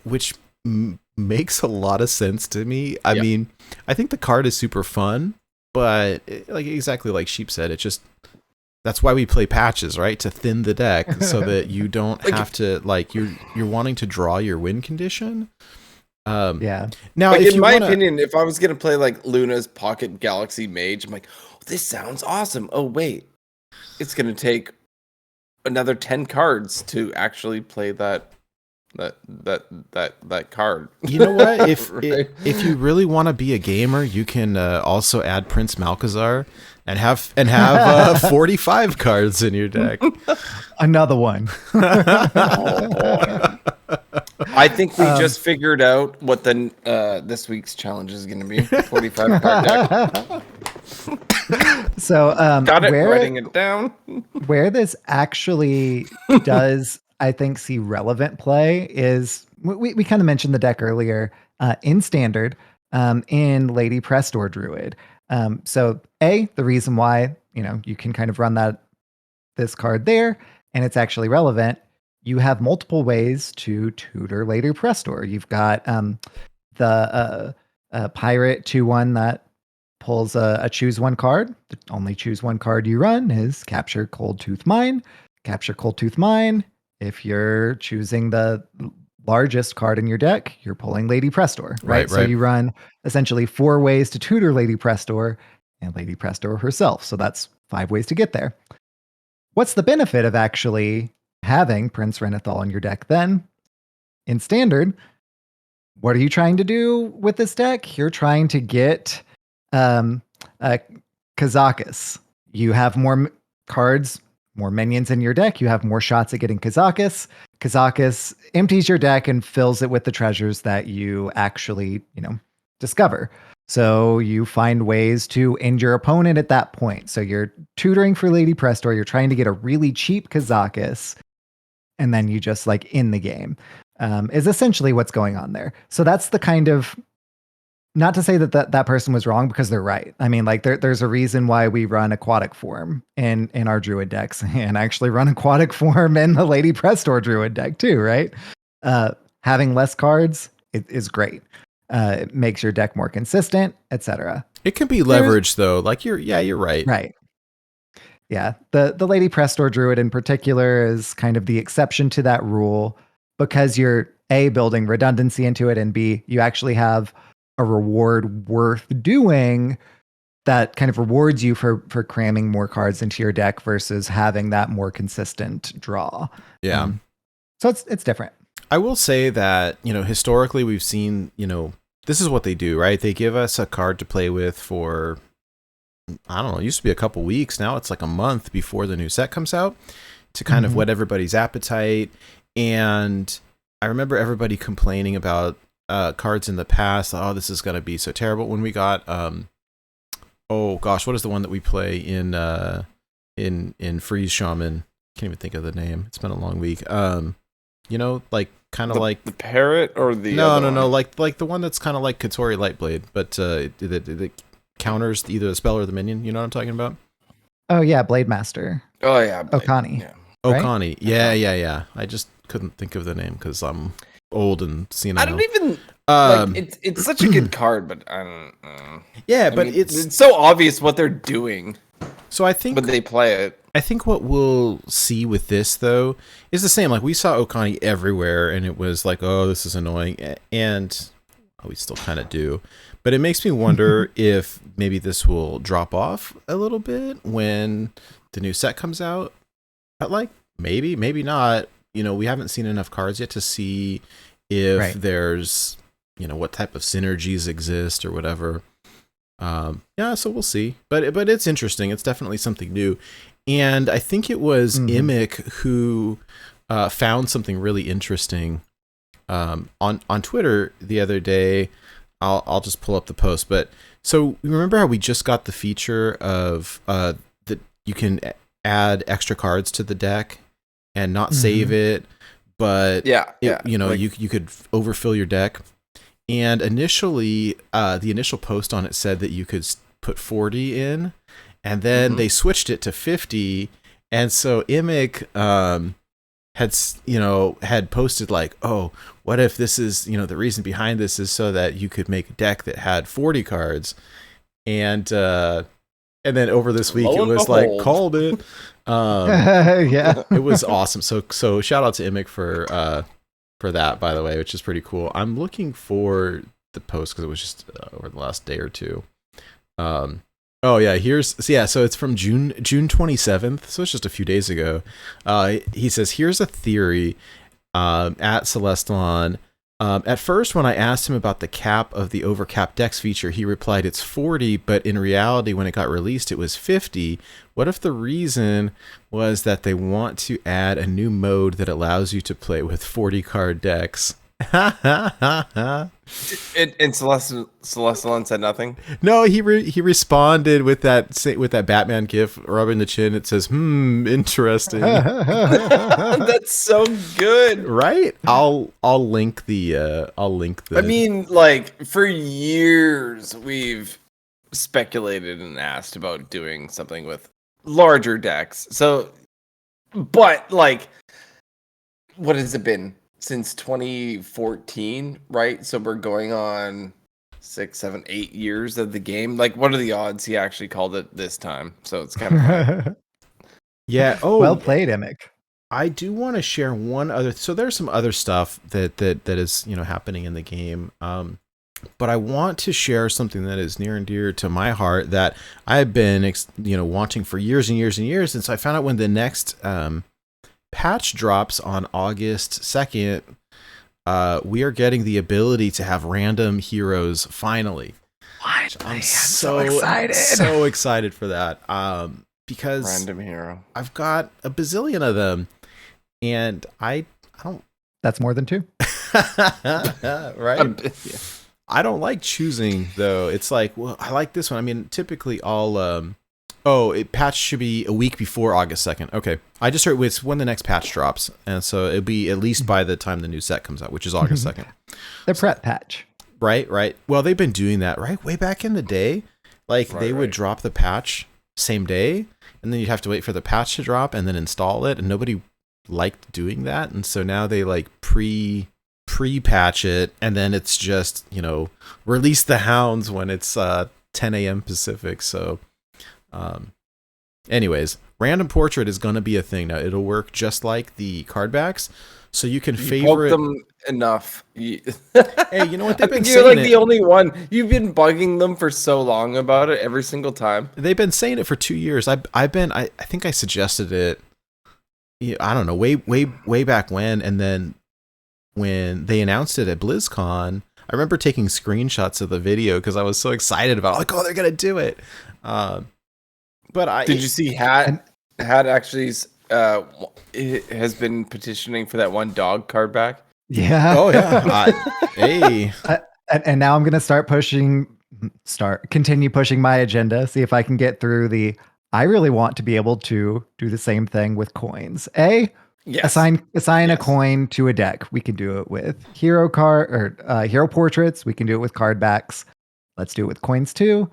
Which makes a lot of sense to me. I mean, I think the card is super fun. but like exactly like Sheep said, it's just that's why we play patches, right? To thin the deck so that you don't have to like you're wanting to draw your win condition. Yeah. Now, Like, if in you my wanna, opinion, if I was gonna play like Luna's Pocket Galaxy Mage, I'm like, oh, this sounds awesome. Oh wait, it's gonna take another 10 cards to actually play that card. you know what? Right? If you really want to be a gamer, you can also add Prince Malchezaar and have 45 cards in your deck. Another one. I think we just figured out what the this week's challenge is going to be. 45 card deck. So Got it. where Writing it down. where this actually does, I think, see relevant play is we kind of mentioned the deck earlier in standard in Lady Prestor Druid. So the reason why you can kind of run this card there and it's actually relevant. You have multiple ways to tutor Lady Prestor. You've got the pirate 2/1 that pulls a choose one card. The only choose one card you run is Capture Cold Tooth Mine. Capture Cold Tooth Mine. If you're choosing the largest card in your deck, you're pulling Lady Prestor, right? So you run essentially 4 ways to tutor Lady Prestor and Lady Prestor herself. So that's 5 ways to get there. What's the benefit of actually having Prince Renethal in your deck then? In standard, what are you trying to do with this deck? You're trying to get Kazakus. You have more cards, more minions in your deck. You have more shots at getting Kazakus. Kazakus empties your deck and fills it with the treasures that you actually, discover. So you find ways to end your opponent at that point. So you're tutoring for Lady Prestor. You're trying to get a really cheap Kazakus, and then you just like in the game is essentially what's going on there. So that's the kind of, not to say that person was wrong, because they're right. I mean, like there's a reason why we run aquatic form in our Druid decks and actually run aquatic form in the Lady Prestor Druid deck too, right? Having less cards is great. It makes your deck more consistent, etc. It can be leveraged though. Like you're right. Right. Yeah. The Lady Prestor Druid in particular is kind of the exception to that rule, because you're A, building redundancy into it, and B, you actually have a reward worth doing that kind of rewards you for cramming more cards into your deck versus having that more consistent draw. Yeah. So it's different. I will say that, historically we've seen, this is what they do, right? They give us a card to play with for, I don't know, it used to be a couple weeks. Now it's like a month before the new set comes out to kind of whet everybody's appetite. And I remember everybody complaining about cards in the past. Oh, this is going to be so terrible. When we got, oh gosh, what is the one that we play in Freeze Shaman? Can't even think of the name. It's been a long week. Like kind of like the parrot or the no, like the one that's kind of like Katori Lightblade, but it counters either the spell or the minion. You know what I'm talking about? Oh yeah, Blade Master. Oh yeah, Okani. Yeah. Right? Okani. Yeah. I just couldn't think of the name because I'm old and senile. I don't even. It's such a good card, but I don't know. Yeah, I but mean, it's it's so obvious what they're doing. So I think when they play it. I think what we'll see with this though is the same. Like we saw Okani everywhere, and it was like, oh, this is annoying, and we still kind of do. But it makes me wonder if maybe this will drop off a little bit when the new set comes out. But like maybe not. We haven't seen enough cards yet to see if there's what type of synergies exist or whatever. So we'll see. But it's interesting. It's definitely something new. And I think it was Imic who found something really interesting on Twitter the other day. I'll just pull up the post. But so remember how we just got the feature of that you can add extra cards to the deck and not save it, but you could overfill your deck. And initially, the initial post on it said that you could put 40 in, and then they switched it to 50. And so Imic had posted like, oh, what if this is, the reason behind this is so that you could make a deck that had 40 cards. And then over this week, Lo it and was like, behold. called it. Yeah. It was awesome. So shout out to Imic for that, by the way, which is pretty cool. I'm looking for the post because it was just over the last day or two. Oh yeah, so it's from June 27th, so it's just a few days ago. He says, here's a theory at Celestalon. At first, when I asked him about the cap of the overcap decks feature, he replied it's 40, but in reality, when it got released, it was 50. What if the reason was that they want to add a new mode that allows you to play with 40 card decks? And Celestalon said nothing. No, he responded with that Batman gif rubbing the chin. It says, interesting. That's so good. Right? I'll link the I mean, like, for years we've speculated and asked about doing something with larger decks. So, but like, what has it been since 2014, right? So we're going on 6, 7, 8 years of the game. Like, what are the odds he actually called it this time? So it's kind of funny. yeah. Oh, Well played, Emic. I do want to share one other. So there's some other stuff that is happening in the game. But I want to share something that is near and dear to my heart that I've been wanting for years and years and years. And so I found out when the next patch drops on August 2nd, we are getting the ability to have random heroes finally. What? I'm so excited for that. Because Random hero. I've got a bazillion of them, and I don't. That's more than 2. Right? Yeah. I don't like choosing though. It's like, well, I like this one. I mean, typically I'll patch should be a week before August 2nd. Okay. I just heard it's when the next patch drops. And so it'll be at least by the time the new set comes out, which is August 2nd. The prep patch. Right. Well, they've been doing that, right? Way back in the day. Like they would drop the patch same day, and then you'd have to wait for the patch to drop and then install it. And nobody liked doing that. And so now they like pre-patch it, and then it's just, release the hounds when it's 10 a.m. Pacific. So anyways, random portrait is going to be a thing now. It'll work just like the card backs, so you can favorite them enough. Hey, you know what, they've been You're saying like the only one. You've been bugging them for so long about it every single time. They've been saying it for 2 years. I think I suggested it, I don't know, way back when, and then when they announced it at BlizzCon, I remember taking screenshots of the video because I was so excited about it. Like, oh, they're gonna do it. But Did you see Hat actually has been petitioning for that one dog card back? Yeah. Oh yeah. Hey. And now I'm gonna continue pushing my agenda. See if I can get through I really want to be able to do the same thing with coins. Yes. Assign a coin to a deck. We can do it with hero portraits. We can do it with card backs. Let's do it with coins too.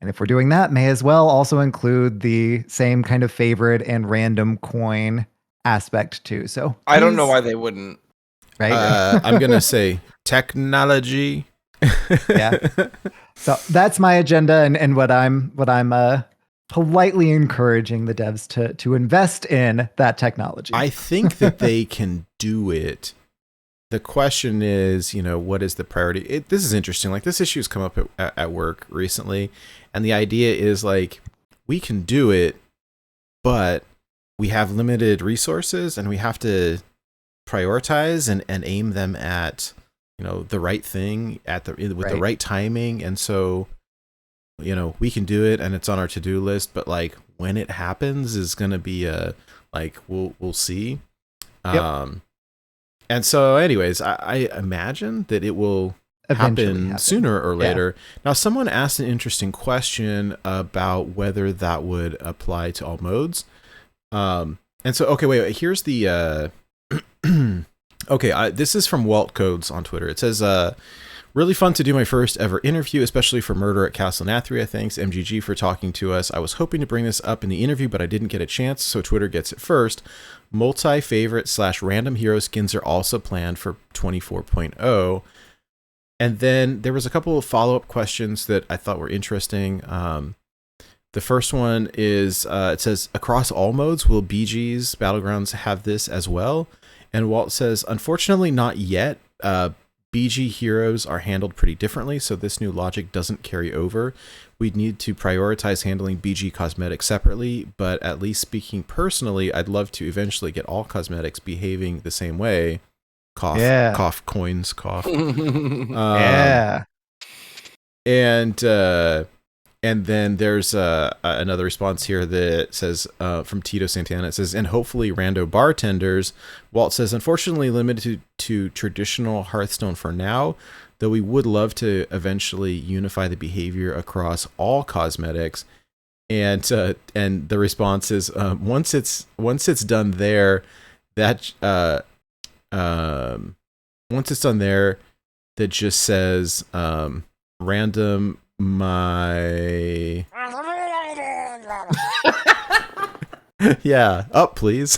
And if we're doing that, may as well also include the same kind of favorite and random coin aspect too. So I don't know why they wouldn't. Right? I'm gonna say technology. Yeah. So that's my agenda and what I'm politely encouraging the devs to invest in that technology. I think that they can do it. The question is, what is the priority? This is interesting. Like, this issue has come up at work recently, and the idea is like, we can do it, but we have limited resources, and we have to prioritize and aim them at, the right thing with the right timing. And so, we can do it, and it's on our to-do list, but like when it happens is going to be we'll see. Yep. And so anyways, I imagine that it will happen sooner or later. Yeah. Now, someone asked an interesting question about whether that would apply to all modes. And so, okay, wait, here's the, okay, this is from Walt Codes on Twitter. It says, really fun to do my first ever interview, especially for Murder at Castle Nathria. Thanks, MGG, for talking to us. I was hoping to bring this up in the interview, but I didn't get a chance, so Twitter gets it first. Multi-favorite / random hero skins are also planned for 24.0. And then there was a couple of follow-up questions that I thought were interesting. The first one is, it says, across all modes, will BG's Battlegrounds have this as well? And Walt says, unfortunately not yet. BG heroes are handled pretty differently, so this new logic doesn't carry over. We'd need to prioritize handling BG cosmetics separately, but at least speaking personally, I'd love to eventually get all cosmetics behaving the same way. Cough, cough, coins, cough. Yeah. And then there's another response here that says, from Tito Santana, it says, and hopefully rando bartenders. Walt says, unfortunately limited to traditional Hearthstone for now, though we would love to eventually unify the behavior across all cosmetics. And the response is, once it's done there, that once it's done there, that just says random my yeah, up please.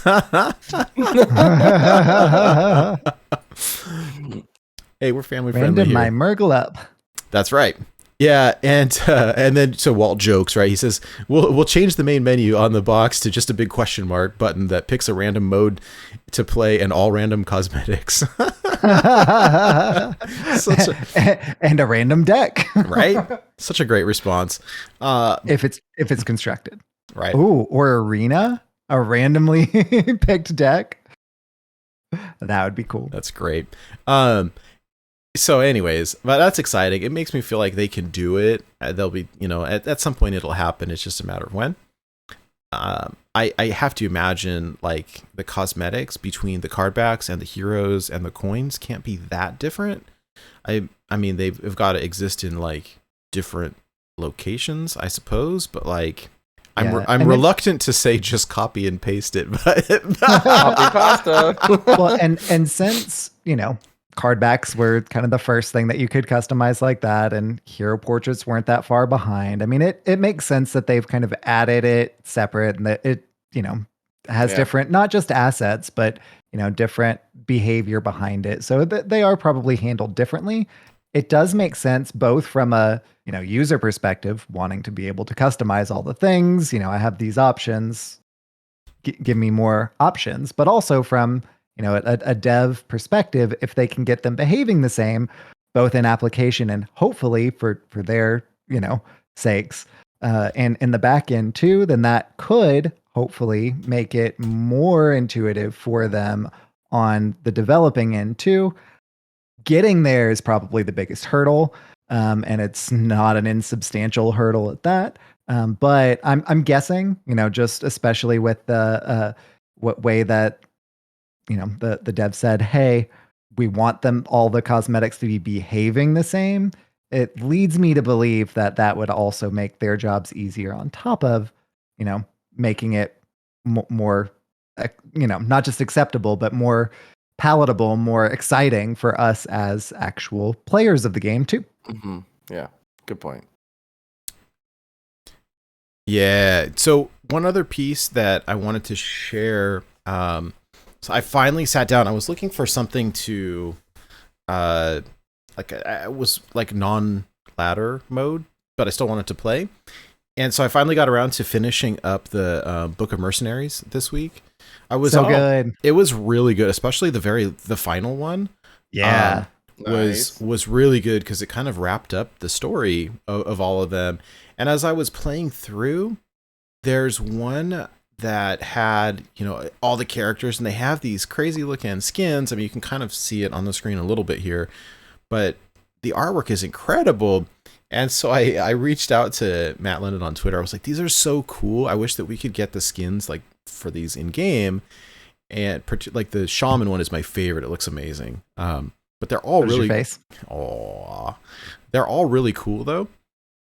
Hey, we're family friendly Random here. my Murgle up. That's right. Yeah, and then so Walt jokes, right? He says, "We'll change the main menu on the box to just a big question mark button that picks a random mode to play and all random cosmetics." And a random deck, right? Such a great response. If it's constructed, right? Ooh, or arena, a randomly picked deck. That would be cool. That's great. So anyways, but that's exciting. It makes me feel like they can do it. They'll be, at some point it'll happen. It's just a matter of when. I have to imagine like the cosmetics between the card backs and the heroes and the coins can't be that different. I mean, they've got to exist in like different locations, I suppose, but like I'm reluctant to say just copy and paste it, but copy pasta. Well, and since, card backs were kind of the first thing that you could customize like that, and hero portraits weren't that far behind. I mean, it makes sense that they've kind of added it separate and that it, has different, not just assets, but, different behavior behind it. So they are probably handled differently. It does make sense both from a, user perspective, wanting to be able to customize all the things, I have these options, give me more options, but also from, a dev perspective, if they can get them behaving the same, both in application and hopefully for their, sakes, and in the back end too, then that could hopefully make it more intuitive for them on the developing end too. Getting there is probably the biggest hurdle, and it's not an insubstantial hurdle at that. But I'm guessing, just especially with the what way that the dev said, hey, we want all the cosmetics to be behaving the same. It leads me to believe that would also make their jobs easier on top of, making it more, not just acceptable, but more palatable, more exciting for us as actual players of the game too. Mm-hmm. Yeah, good point. Yeah. So one other piece that I wanted to share, so I finally sat down. I was looking for something to, I was like non-ladder mode, but I still wanted to play. And so I finally got around to finishing up the Book of Mercenaries this week. I was good. It was really good, especially the final one. Yeah, was really good because it kind of wrapped up the story of all of them. And as I was playing through, there's one that had, all the characters, and they have these crazy looking skins. I mean, you can kind of see it on the screen a little bit here, but the artwork is incredible. And so I reached out to Matt Lennon on Twitter. I was like, these are so cool. I wish that we could get the skins like for these in game. And like the shaman one is my favorite. It looks amazing. But they're all really, they're all really cool though.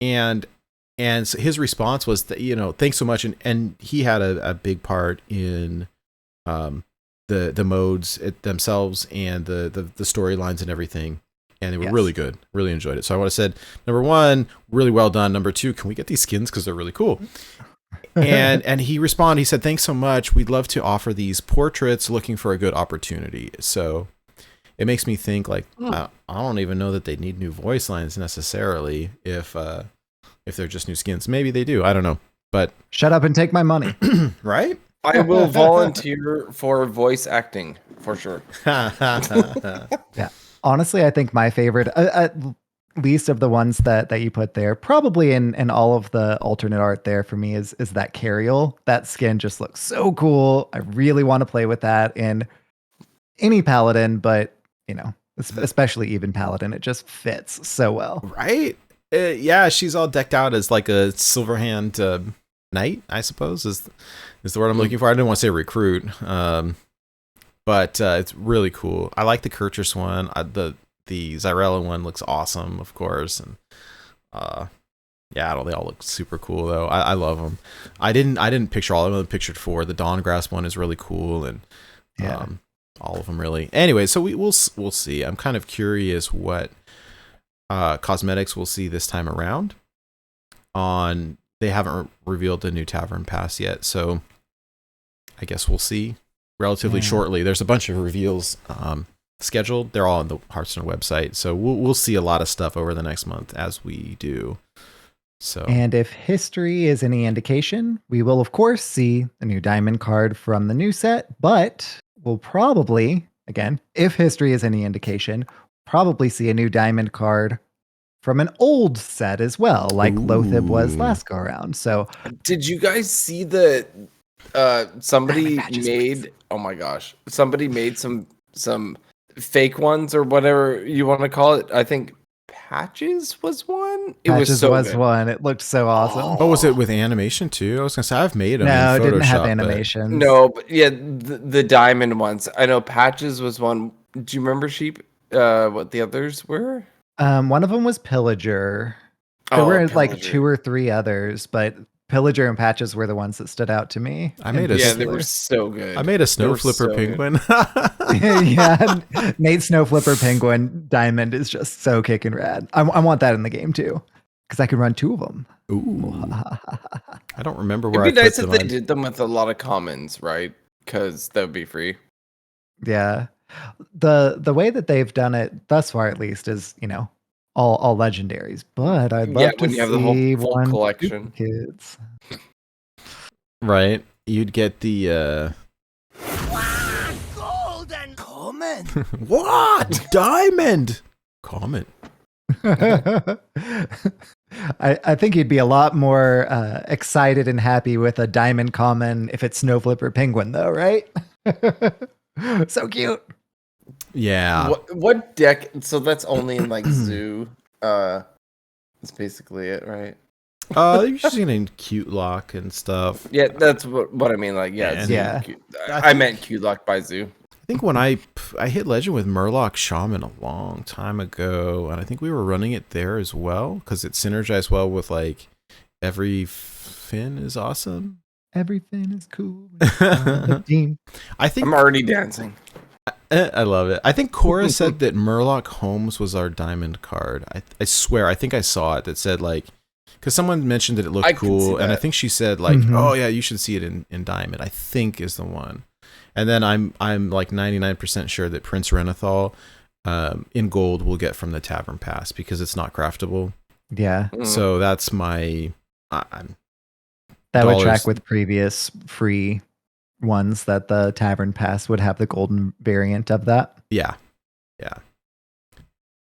And so his response was that, thanks so much. And he had a big part in the modes themselves and the storylines and everything. And they were really good. Really enjoyed it. So I would have said, number one, really well done. Number two, can we get these skins? Because they're really cool. And he responded, he said, thanks so much. We'd love to offer these portraits, looking for a good opportunity. So it makes me think like I don't even know that they need new voice lines necessarily if they're just new skins. Maybe they do. I don't know. But Shut up and take my money. right? I will volunteer for voice acting for sure. Yeah. Honestly, I think my favorite, at least of the ones that you put there, probably in all of the alternate art there for me is that Cariel. That skin just looks so cool. I really want to play with that in any paladin, but especially even paladin, it just fits so well. Right? Yeah, she's all decked out as like a Silverhand knight, I suppose is the word I'm looking for. I didn't want to say recruit, but it's really cool. I like the Kurtrus one. The Zyrella one looks awesome, of course, and yeah, they all look super cool though. I love them. I didn't picture all of them. I pictured 4. The Dawngrasp one is really cool, and all of them really. Anyway, so we'll see. I'm kind of curious what cosmetics we'll see this time around. They haven't revealed the new Tavern Pass yet, so I guess we'll see relatively shortly. There's a bunch of reveals scheduled. They're all on the Hearthstone website, so we'll see a lot of stuff over the next month as we do. So, and if history is any indication, we will of course see a new diamond card from the new set, but we'll probably, again, if history is any indication, probably see a new diamond card from an old set as well, like Lothib was last go around. So, did you guys see the somebody Patches, made? please. Oh my gosh! Somebody made some fake ones or whatever you want to call it. I think Patches was one. It Patches was so was good. one. It looked so awesome. oh, was it with animation too? I was gonna say I've made them. No, in it didn't have Photoshop, animations. No, but yeah, the diamond ones. I know Patches was one. Do you remember Sheep? What the others were? One of them was Pillager. There were like Pillager. 2 or 3 others, but Pillager and Patches were the ones that stood out to me. I made a Yeah, s- they were so good. I made a They snow were flipper so good. penguin. Yeah, Nate Snow Flipper Penguin Diamond is just so kicking rad. I want that in the game too, because I can run 2 of them. Ooh, I don't remember where It'd be I nice put if them they on. did them with a lot of commons, right? Because that would be free. Yeah, the way that they've done it thus far, at least, is all legendaries. But I'd love Yeah, to when you have the whole see full one collection. kids. Right, you'd get the Golden common. what diamond comment. I think you'd be a lot more excited and happy with a diamond common if it's Snow Flipper Penguin, though, right? So cute. Yeah, What deck? So that's only in like zoo. That's basically it, right? you're just getting cute lock and stuff. Yeah, that's what I mean. Like, yeah, And- zoo, Yeah. I meant Q-Lock by zoo. I think when I hit Legend with Murloc Shaman a long time ago, and I think we were running it there as well because it synergized well with like every Finn is awesome. Everything is cool. The team. I think I'm already dancing. I love it. I think Cora said that Murloc Holmes was our diamond card. I swear, I think I saw it that said like, because someone mentioned that it looked I can see cool, and I that. think she said like, Mhm. oh yeah, you should see it in diamond. I think is the one. And then I'm like 99% sure that Prince Renethal in gold will get from the Tavern Pass because it's not craftable. Yeah, So that's my. I'm that would dollars. track with previous free ones that the Tavern Pass would have the golden variant of that. Yeah. I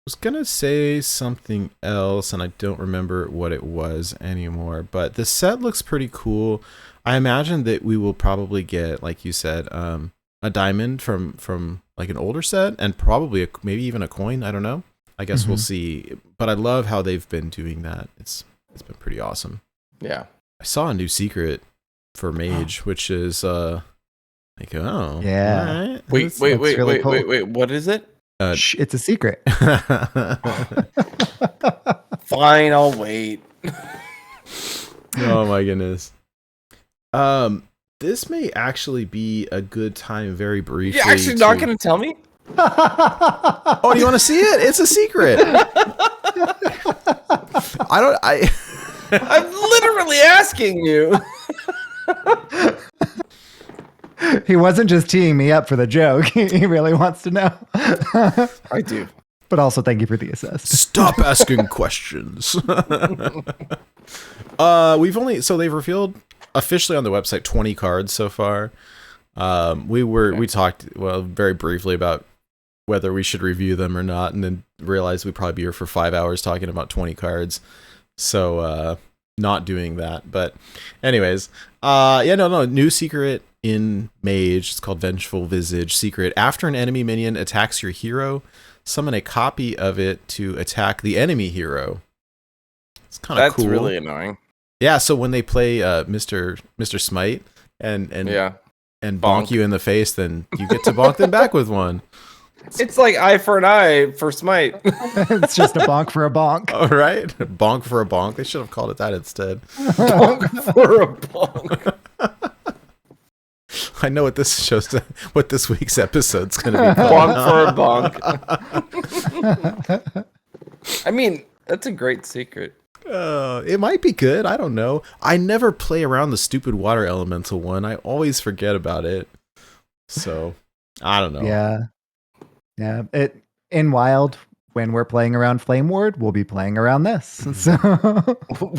was gonna say something else, and I don't remember what it was anymore. But the set looks pretty cool. I imagine that we will probably get, like you said, a diamond from like an older set, and probably maybe even a coin. I don't know. I guess we'll see. But I love how they've been doing that. It's been pretty awesome. Yeah. I saw a new secret for Mage, which is like, oh Yeah. all right. Wait, really cool. wait. What is it? Shh, it's a secret. Fine, I'll wait. Oh my goodness. This may actually be a good time very briefly. You're actually not going to tell me? Oh, do you want to see it? It's a secret. I'm literally asking you. He wasn't just teeing me up for the joke. He really wants to know. I do. But also, thank you for the assist. Stop asking questions. They've revealed officially on the website 20 cards so far. We talked very briefly about whether we should review them or not, and then realized we'd probably be here for 5 hours talking about 20 cards. So not doing that. But anyways, new secret in Mage. It's called Vengeful Visage Secret. After an enemy minion attacks your hero, summon a copy of it to attack the enemy hero. It's kind of cool. That's really annoying. Yeah, so when they play Mr. Smite and bonk you in the face, then you get to bonk them back with one. It's like eye for an eye for Smite. It's just a bonk for a bonk. All right, bonk for a bonk. They should have called it that instead. Bonk for a bonk. I know what this week's episode's going to be called. Bonk for a bonk. I mean, that's a great secret. It might be good. I don't know. I never play around the stupid water elemental one. I always forget about it. So, I don't know. Yeah. In Wild, when we're playing around Flame Ward, we'll be playing around this. So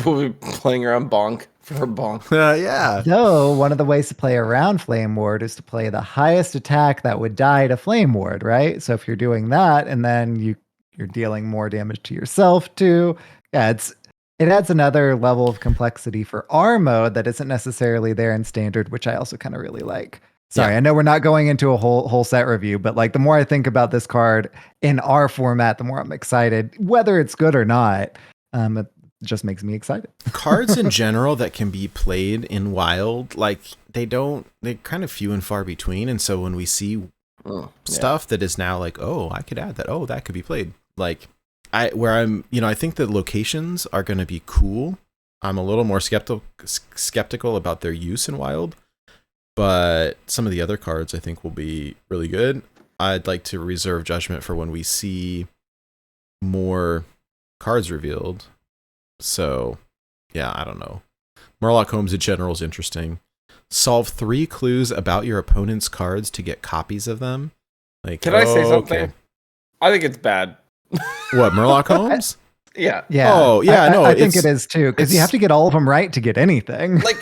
We'll be playing around bonk for a bonk. Yeah. So one of the ways to play around Flame Ward is to play the highest attack that would die to Flame Ward, right? So if you're doing that, and then you're dealing more damage to yourself too. Yeah, it adds another level of complexity for our mode that isn't necessarily there in standard, which I also kind of really like. Sorry, Yeah. I know we're not going into a whole set review, but like the more I think about this card in our format, the more I'm excited, whether it's good or not. It just makes me excited. Cards in general that can be played in Wild, like they're kind of few and far between. And so when we see stuff that is now like, oh, I could add that. Oh, that could be played. Like I think the locations are going to be cool. I'm a little more skeptical about their use in Wild, but some of the other cards I think will be really good. I'd like to reserve judgment for when we see more cards revealed. So, yeah, I don't know. Murloc Holmes in general is interesting. Solve 3 clues about your opponent's cards to get copies of them. Like, Can I say something? okay. I think it's bad. What, Murloc Holmes? Yeah. Yeah. Oh, yeah, I think it is too, because you have to get all of them right to get anything. Like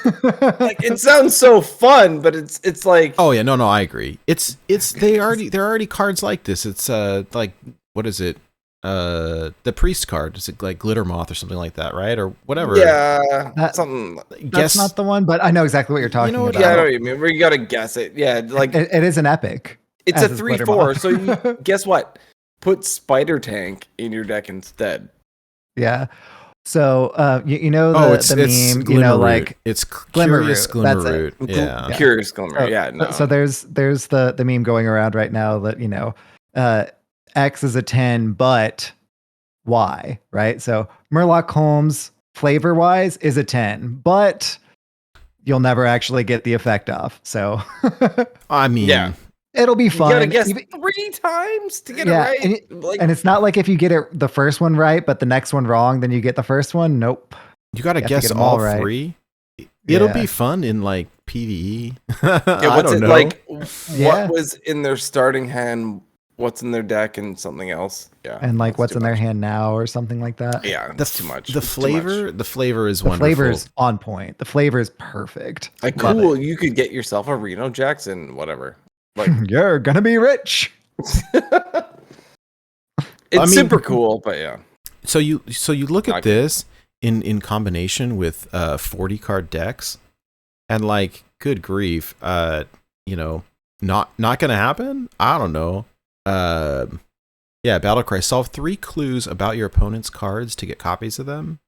it sounds so fun, but it's like Oh yeah, no, I agree. There are already cards like this. It's like, what is it? The priest card. Is it like Glitter Moth or something like that, right? Or whatever. That- something. That's not the one, but I know exactly what you're talking know what- about. Yeah, I know what you mean. Where you gotta guess it. Yeah, like It is an epic. it's as a is Glitter 3/4. Moth. So you guess what? Put Spider Tank in your deck instead. Yeah. So you know the meme, Glimmer know, Root. like it's Glimmer Curious Root, Glimmer that's it. Root. Yeah. Curious Glimmer. Yeah, no. So there's the meme going around right now that X is a 10, but Y, right? So Murloc Holmes flavor wise is a 10, but you'll never actually get the effect off. So I mean, Yeah. it'll be You fun. gotta guess Even- 3 times to get Yeah, it right. and it's not like if you get it the first one right, but the next one wrong, then you get the first one. Nope. you got to You have to guess get them all all right. 3. It'll Yeah. be fun in like PvE. Yeah, I what's don't it know. like? Yeah. What was in their starting hand? What's in their deck and something else? Yeah, And like that's what's too in their much. hand now or something like that. Yeah, that's too much. The It's too much. flavor is The wonderful. flavor's on point. The flavor is perfect. Like Love cool. You could get yourself a Reno Jackson, whatever. Like You're gonna be rich. it's mean- super cool, but yeah. So you look at Not this in combination with 40 card decks, and like, good grief, not gonna happen. I don't know. Yeah, Battlecry. Solve 3 clues about your opponent's cards to get copies of them.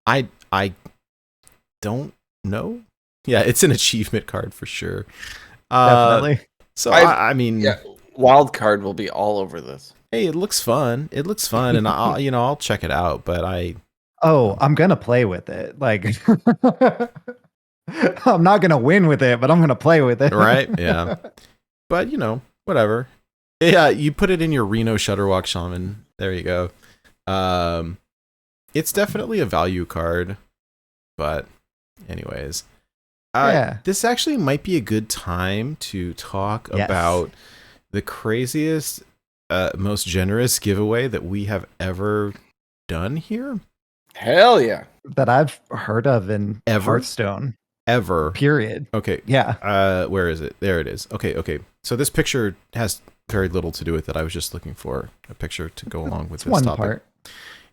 I don't know. Yeah, it's an achievement card for sure. Definitely. So I- I mean, Yeah, wild card will be all over this. hey, it looks fun. And I'll check it out. But I'm gonna play with it. Like I'm not gonna win with it, but I'm gonna play with it. right, yeah. But whatever. Yeah, you put it in your Reno Shutterwalk Shaman. There you go. It's definitely a value card. But anyways, Yeah. This actually might be a good time to talk Yes. about the craziest, most generous giveaway that we have ever done here. Hell yeah. That I've heard of in Ever? Hearthstone. Ever. Period. Okay. Yeah. Where is it? There it is. Okay. So this picture has very little to do with it. I was just looking for a picture to go along with It's this one topic. part.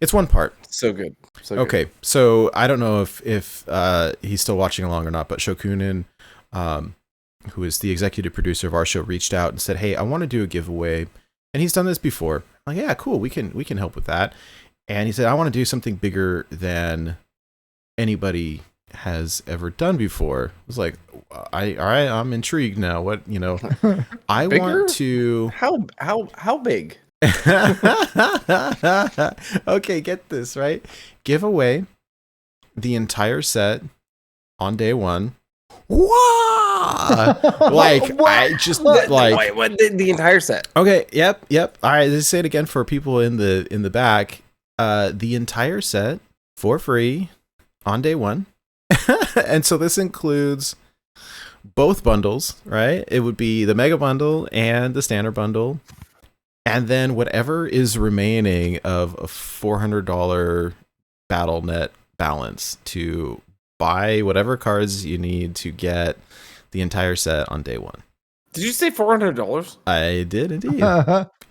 It's one part. So good. So good. Okay, so I don't know if he's still watching along or not, but Shokunin, who is the executive producer of our show, reached out and said, "Hey, I want to do a giveaway," and he's done this before. I'm like, yeah, cool, we can help with that. And he said, "I want to do something bigger than anybody has ever done before." I was like, all right, I'm intrigued now. What I Bigger? want to. How big? Okay, get this right. Give away the entire set on day one. Wow! Like I just like Wait, what the entire set? okay. Yep. All right. Let's say it again for people in the back. The entire set for free on day one, and so this includes both bundles. Right? It would be the mega bundle and the standard bundle. And then whatever is remaining of a $400 BattleNet balance to buy whatever cards you need to get the entire set on day one. Did you say $400? I did indeed.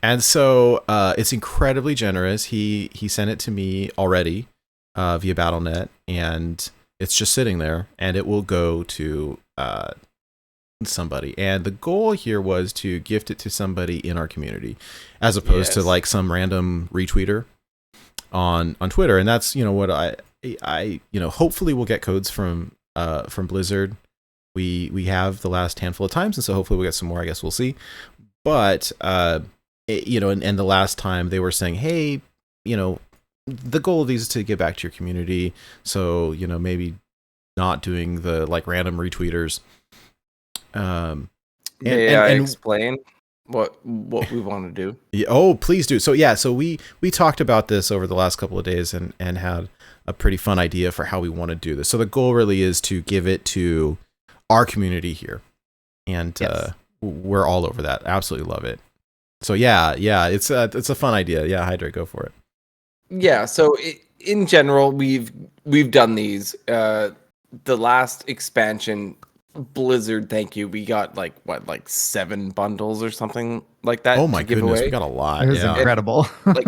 And so it's incredibly generous. He sent it to me already via BattleNet, and it's just sitting there, and it will go to somebody. And the goal here was to gift it to somebody in our community, as opposed to like some random retweeter on Twitter. And that's what I hopefully we'll get codes from Blizzard. We have the last handful of times, and so hopefully we'll get some more. I guess we'll see. But and the last time they were saying, hey, the goal of these is to give back to your community. So maybe not doing the like random retweeters. May I explain what we want to do? Yeah, oh, please do. So we talked about this over the last couple of days and had a pretty fun idea for how we want to do this. So the goal really is to give it to our community here, and we're all over that. Absolutely love it. So yeah, it's a fun idea. Yeah, Hydra, go for it. Yeah. So in general, we've done these. The last expansion, Blizzard, thank you. We got like 7 bundles or something like that. Oh my to give goodness, away. we got a lot. It was incredible. Like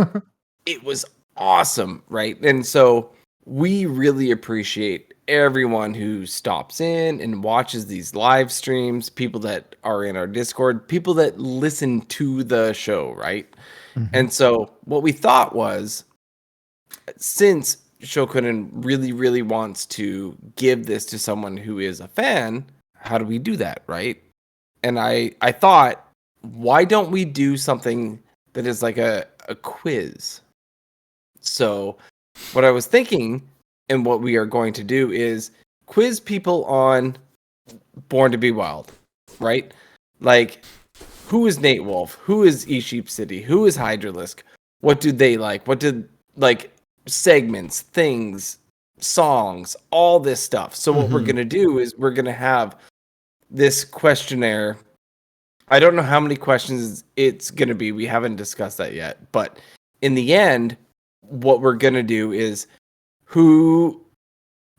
it was awesome, right? And so we really appreciate everyone who stops in and watches these live streams, people that are in our Discord, people that listen to the show, right? Mhm. And so what we thought was, since Shokunin really, really wants to give this to someone who is a fan, how do we do that, right? And I thought, why don't we do something that is like a quiz? So what I was thinking and what we are going to do is quiz people on Born to Be Wild, right? Like, who is Nate Wolf? Who is Sheep City? Who is Hydralisk? What do they like? What did, like, segments, things, songs, all this stuff. So what we're going to do is we're going to have this questionnaire. I don't know how many questions it's going to be. We haven't discussed that yet. But in the end, what we're going to do is who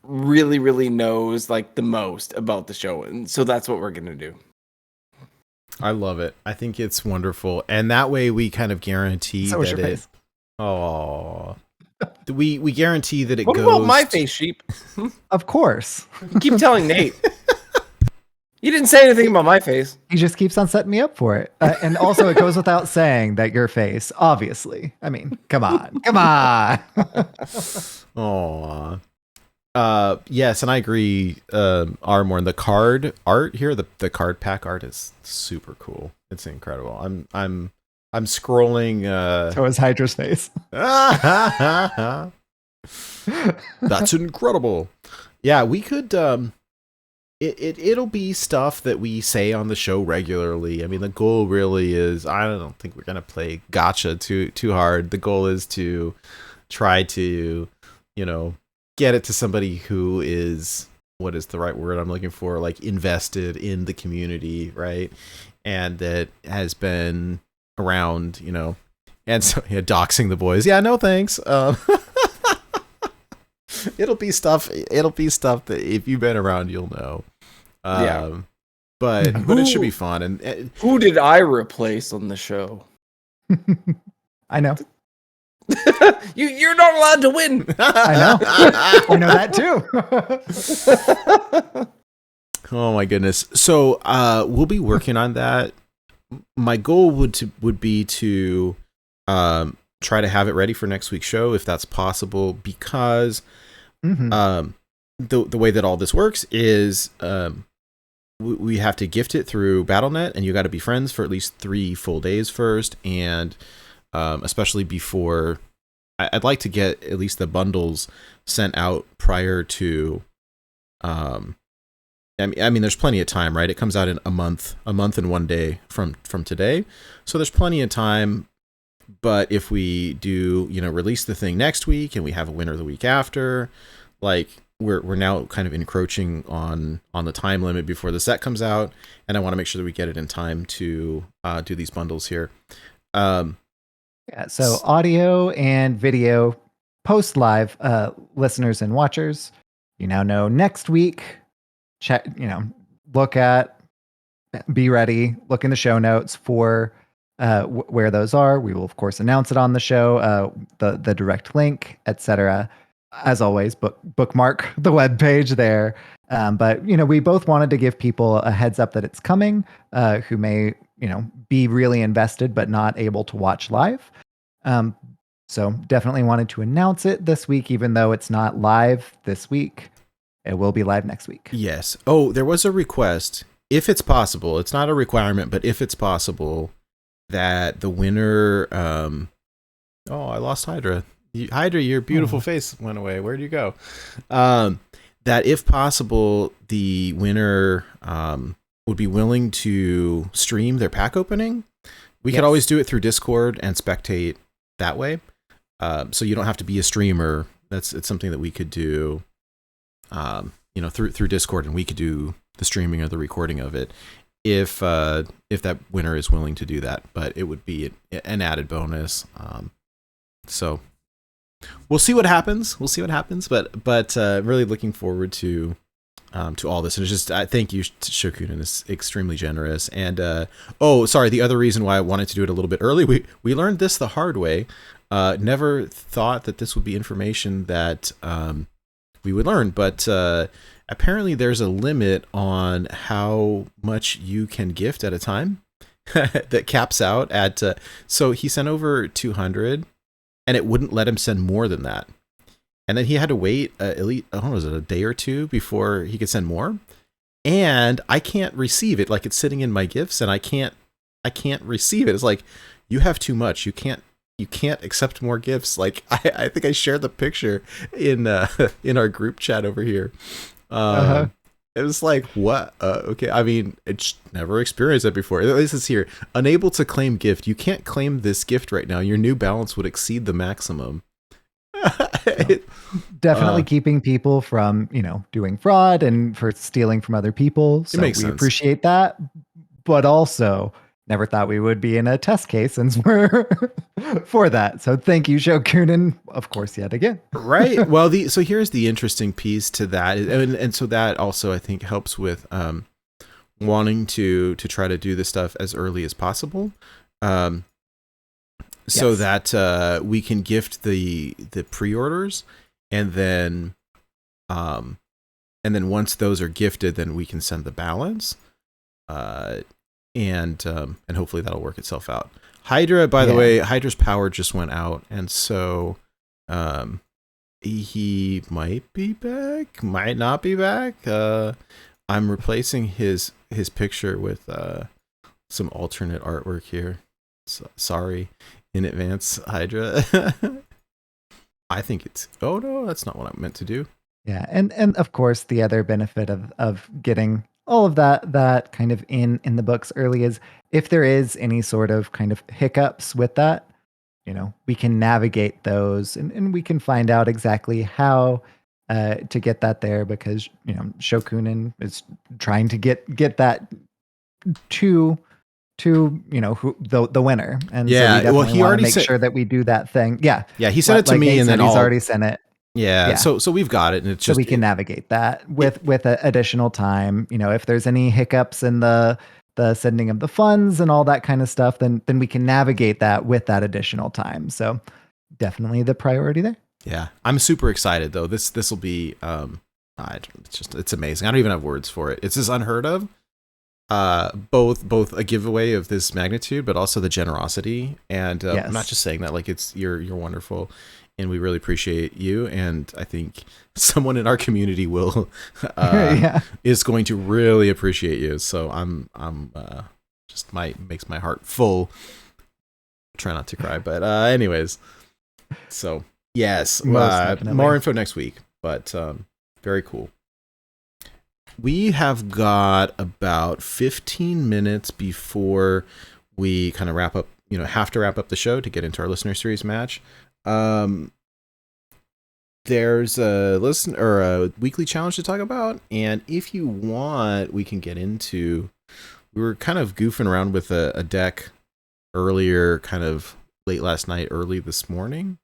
really, really knows like the most about the show. And so that's what we're going to do. I love it. I think it's wonderful. And that way we kind of guarantee So was that your it... face. Oh... We guarantee that it What goes... about my face, Sheep? Of course. You keep telling Nate. You didn't say anything about my face. He just keeps on setting me up for it. And also, it goes without saying that your face, obviously. I mean, come on. Come on. Aww. Yes, and I agree, Armor. The card art here, the card pack art is super cool. It's incredible. I'm scrolling. So is Hydra's face. That's incredible. Yeah, we could. It'll be stuff that we say on the show regularly. I mean, the goal really is. I don't think we're gonna play gotcha too hard. The goal is to try to, get it to somebody who is what is the right word I'm looking for? Like invested in the community, right? And that has been around, and so doxing the boys. Yeah, no thanks. It'll be stuff that if you've been around, you'll know. But it should be fun. And who did I replace on the show? I know. You're not allowed to win. I know. I know that too. Oh my goodness. So we'll be working on that. My goal would be to try to have it ready for next week's show if that's possible, because the way that all this works is we have to gift it through BattleNet, and you got to be friends for at least 3 full days first, and especially before, I'd like to get at least the bundles sent out prior to. I mean, there's plenty of time, right? It comes out in a month and 1 day from today, so there's plenty of time. But if we do, release the thing next week and we have a winner the week after, like we're now kind of encroaching on the time limit before the set comes out, and I want to make sure that we get it in time to do these bundles here. So audio and video post live listeners and watchers, you now know next week. Check, look at, be ready, look in the show notes for where those are. We will of course announce it on the show, the direct link, etc. As always, bookmark the web page there. But we both wanted to give people a heads up that it's coming, who may be really invested but not able to watch live. So definitely wanted to announce it this week, even though it's not live this week. It will be live next week. Yes. Oh, there was a request, if it's possible. It's not a requirement, but if it's possible, that the winner. I lost Hydra. Hydra, your beautiful face went away. Where'd you go? That if possible, the winner would be willing to stream their pack opening. We could always do it through Discord and spectate that way. So you don't have to be a streamer. It's something that we could do. Through Discord, and we could do the streaming or the recording of it if that winner is willing to do that. But it would be an added bonus. So we'll see what happens. But really looking forward to all this. And it's just thank you to Shokunin, is extremely generous. And the other reason why I wanted to do it a little bit early, we learned this the hard way. Never thought that this would be information that we would learn, but apparently there's a limit on how much you can gift at a time that caps out at so he sent over 200 and it wouldn't let him send more than that, and then he had to wait at least, I don't know, was it a day or two before he could send more, and I can't receive it. Like, it's sitting in my gifts and I can't receive it. It's like, you have too much, you can't accept more gifts. Like, I think I shared the picture in our group chat over here. It was like, what? Okay. I mean, it's never experienced that before. At least it's here. Unable to claim gift. You can't claim this gift right now. Your new balance would exceed the maximum. Definitely keeping people from, doing fraud and for stealing from other people. So it makes we sense. Appreciate that. But also, never thought we would be in a test case since we're for that. So thank you, Shokunin, of course, yet again. Right. Well, so here's the interesting piece to that. And so that also, I think, helps with wanting to try to do this stuff as early as possible. So that we can gift the pre-orders, and then once those are gifted, then we can send the balance. And hopefully that'll work itself out. Hydra, by the way, Hydra's power just went out, and so he might be back, might not be back. I'm replacing his picture with some alternate artwork here. So, sorry in advance, Hydra. I think it's, oh no, that's not what I meant to do. Yeah, and of course the other benefit of getting all of that kind of in the books early is, if there is any sort of kind of hiccups with that, we can navigate those and we can find out exactly how to get that there, because Shokunin is trying to get that to the winner. And Yeah, so we well, definitely he want already to make said- sure that we do that thing. Yeah, Yeah, he sent it to like me, Nate and then said, he's I'll- already sent it. Yeah, Yeah. so we've got it, and it's So just we can navigate that with additional time. If there's any hiccups in the sending of the funds and all that kind of stuff, then we can navigate that with that additional time. So definitely the priority there. Yeah, I'm super excited though. This will be it's amazing. I don't even have words for it. It's just unheard of. Both a giveaway of this magnitude, but also the generosity. And Yes. I'm not just saying that, like, it's you're wonderful, and we really appreciate you. And I think someone in our community will is going to really appreciate you. So I'm just makes my heart full. Try not to cry, but anyways. So yes, more info next week, but very cool. We have got about 15 minutes before we kind of wrap up, have to wrap up the show to get into our listener series match. There's a weekly challenge to talk about, and if you want, we can get into. We were kind of goofing around with a deck earlier, kind of late last night, early this morning.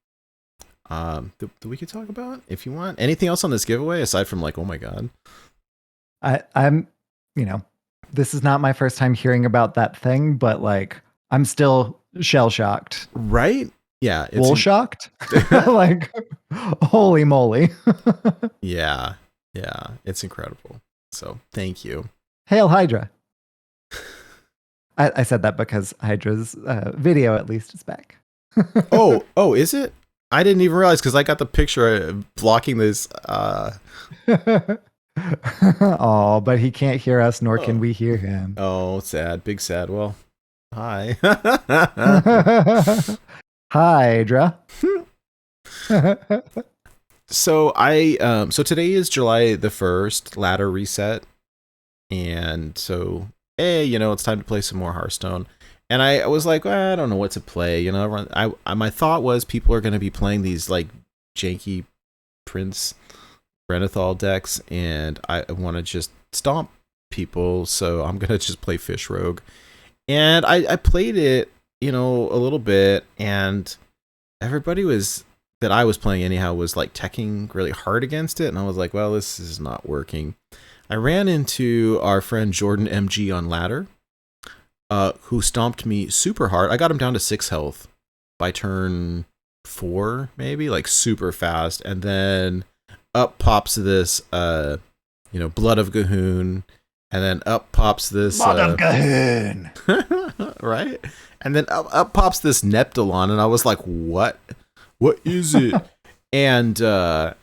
That we could talk about if you want. Anything else on this giveaway aside from like, oh my god. I'm, this is not my first time hearing about that thing, but like, I'm still shell shocked. Right? Yeah. Wool shocked? Like, holy moly. Yeah. It's incredible. So thank you. Hail Hydra. I said that because Hydra's video at least is back. oh, is it? I didn't even realize because I got the picture blocking this. Oh, but he can't hear us, nor can we hear him. Oh, sad. Big sad. Well, hi. Hydra. So today is July the 1st, ladder reset. And so, it's time to play some more Hearthstone. And I was like, well, I don't know what to play. My thought was people are going to be playing these like janky Prince Renethal decks, and I want to just stomp people, so I'm gonna just play Fish Rogue. And I played it, a little bit, and everybody that I was playing anyhow was like teching really hard against it, and I was like, well, this is not working. I ran into our friend Jordan MG on ladder, who stomped me super hard. I got him down to 6 health by turn 4, maybe, like super fast, and then up pops this, Blood of Gahoon, and then up pops this Blood of Gahoon, right? And then up pops this Neptulon, and I was like, "What is it?" and I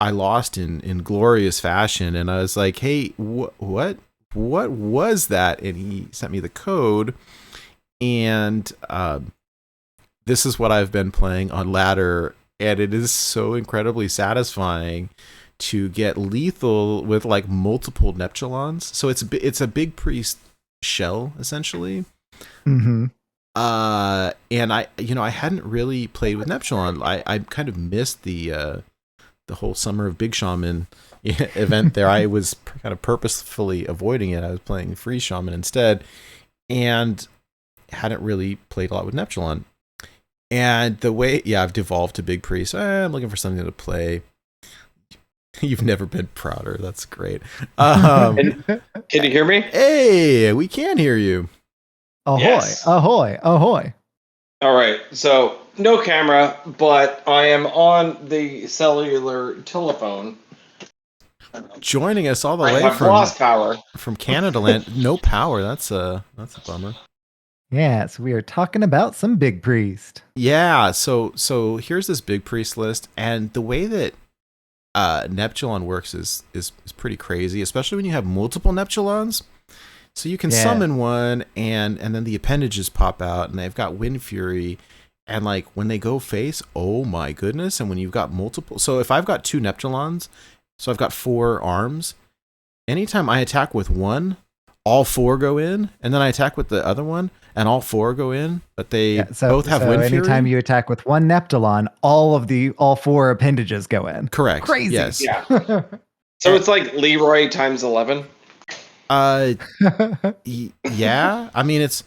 lost in glorious fashion, and I was like, "Hey, what was that?" And he sent me the code, and this is what I've been playing on ladder. And it is so incredibly satisfying to get lethal with like multiple Neptulons. So it's a big priest shell essentially. Mm-hmm. And I hadn't really played with Neptulon. I kind of missed the whole Summer of Big Shaman event there. I was kind of purposefully avoiding it. I was playing Free Shaman instead, and hadn't really played a lot with Neptulon. And the way, I've devolved to Big Priest. I'm looking for something to play. You've never been prouder. That's great. Can you hear me? Hey, we can hear you. Ahoy, Yes. ahoy, ahoy. All right. So no camera, but I am on the cellular telephone. Joining us all the I way have lost power. from Canada land. No power. That's a bummer. Yes, we are talking about some Big Priest. Yeah, so here's this Big Priest list, and the way that Neptulon works is pretty crazy, especially when you have multiple Neptulons. So you can summon one, and then the appendages pop out, and they've got Wind Fury, and like when they go face, oh my goodness! And when you've got multiple, so if I've got 2 Neptulons, so I've got 4 arms. Anytime I attack with one, all 4 go in, and then I attack with the other one, and all 4 go in, but they so, both have Wind Fury. Anytime you attack with one Neptulon, all 4 appendages go in. Correct. Crazy. Yes. Yeah. So it's like Leroy times 11. Yeah. I mean, it's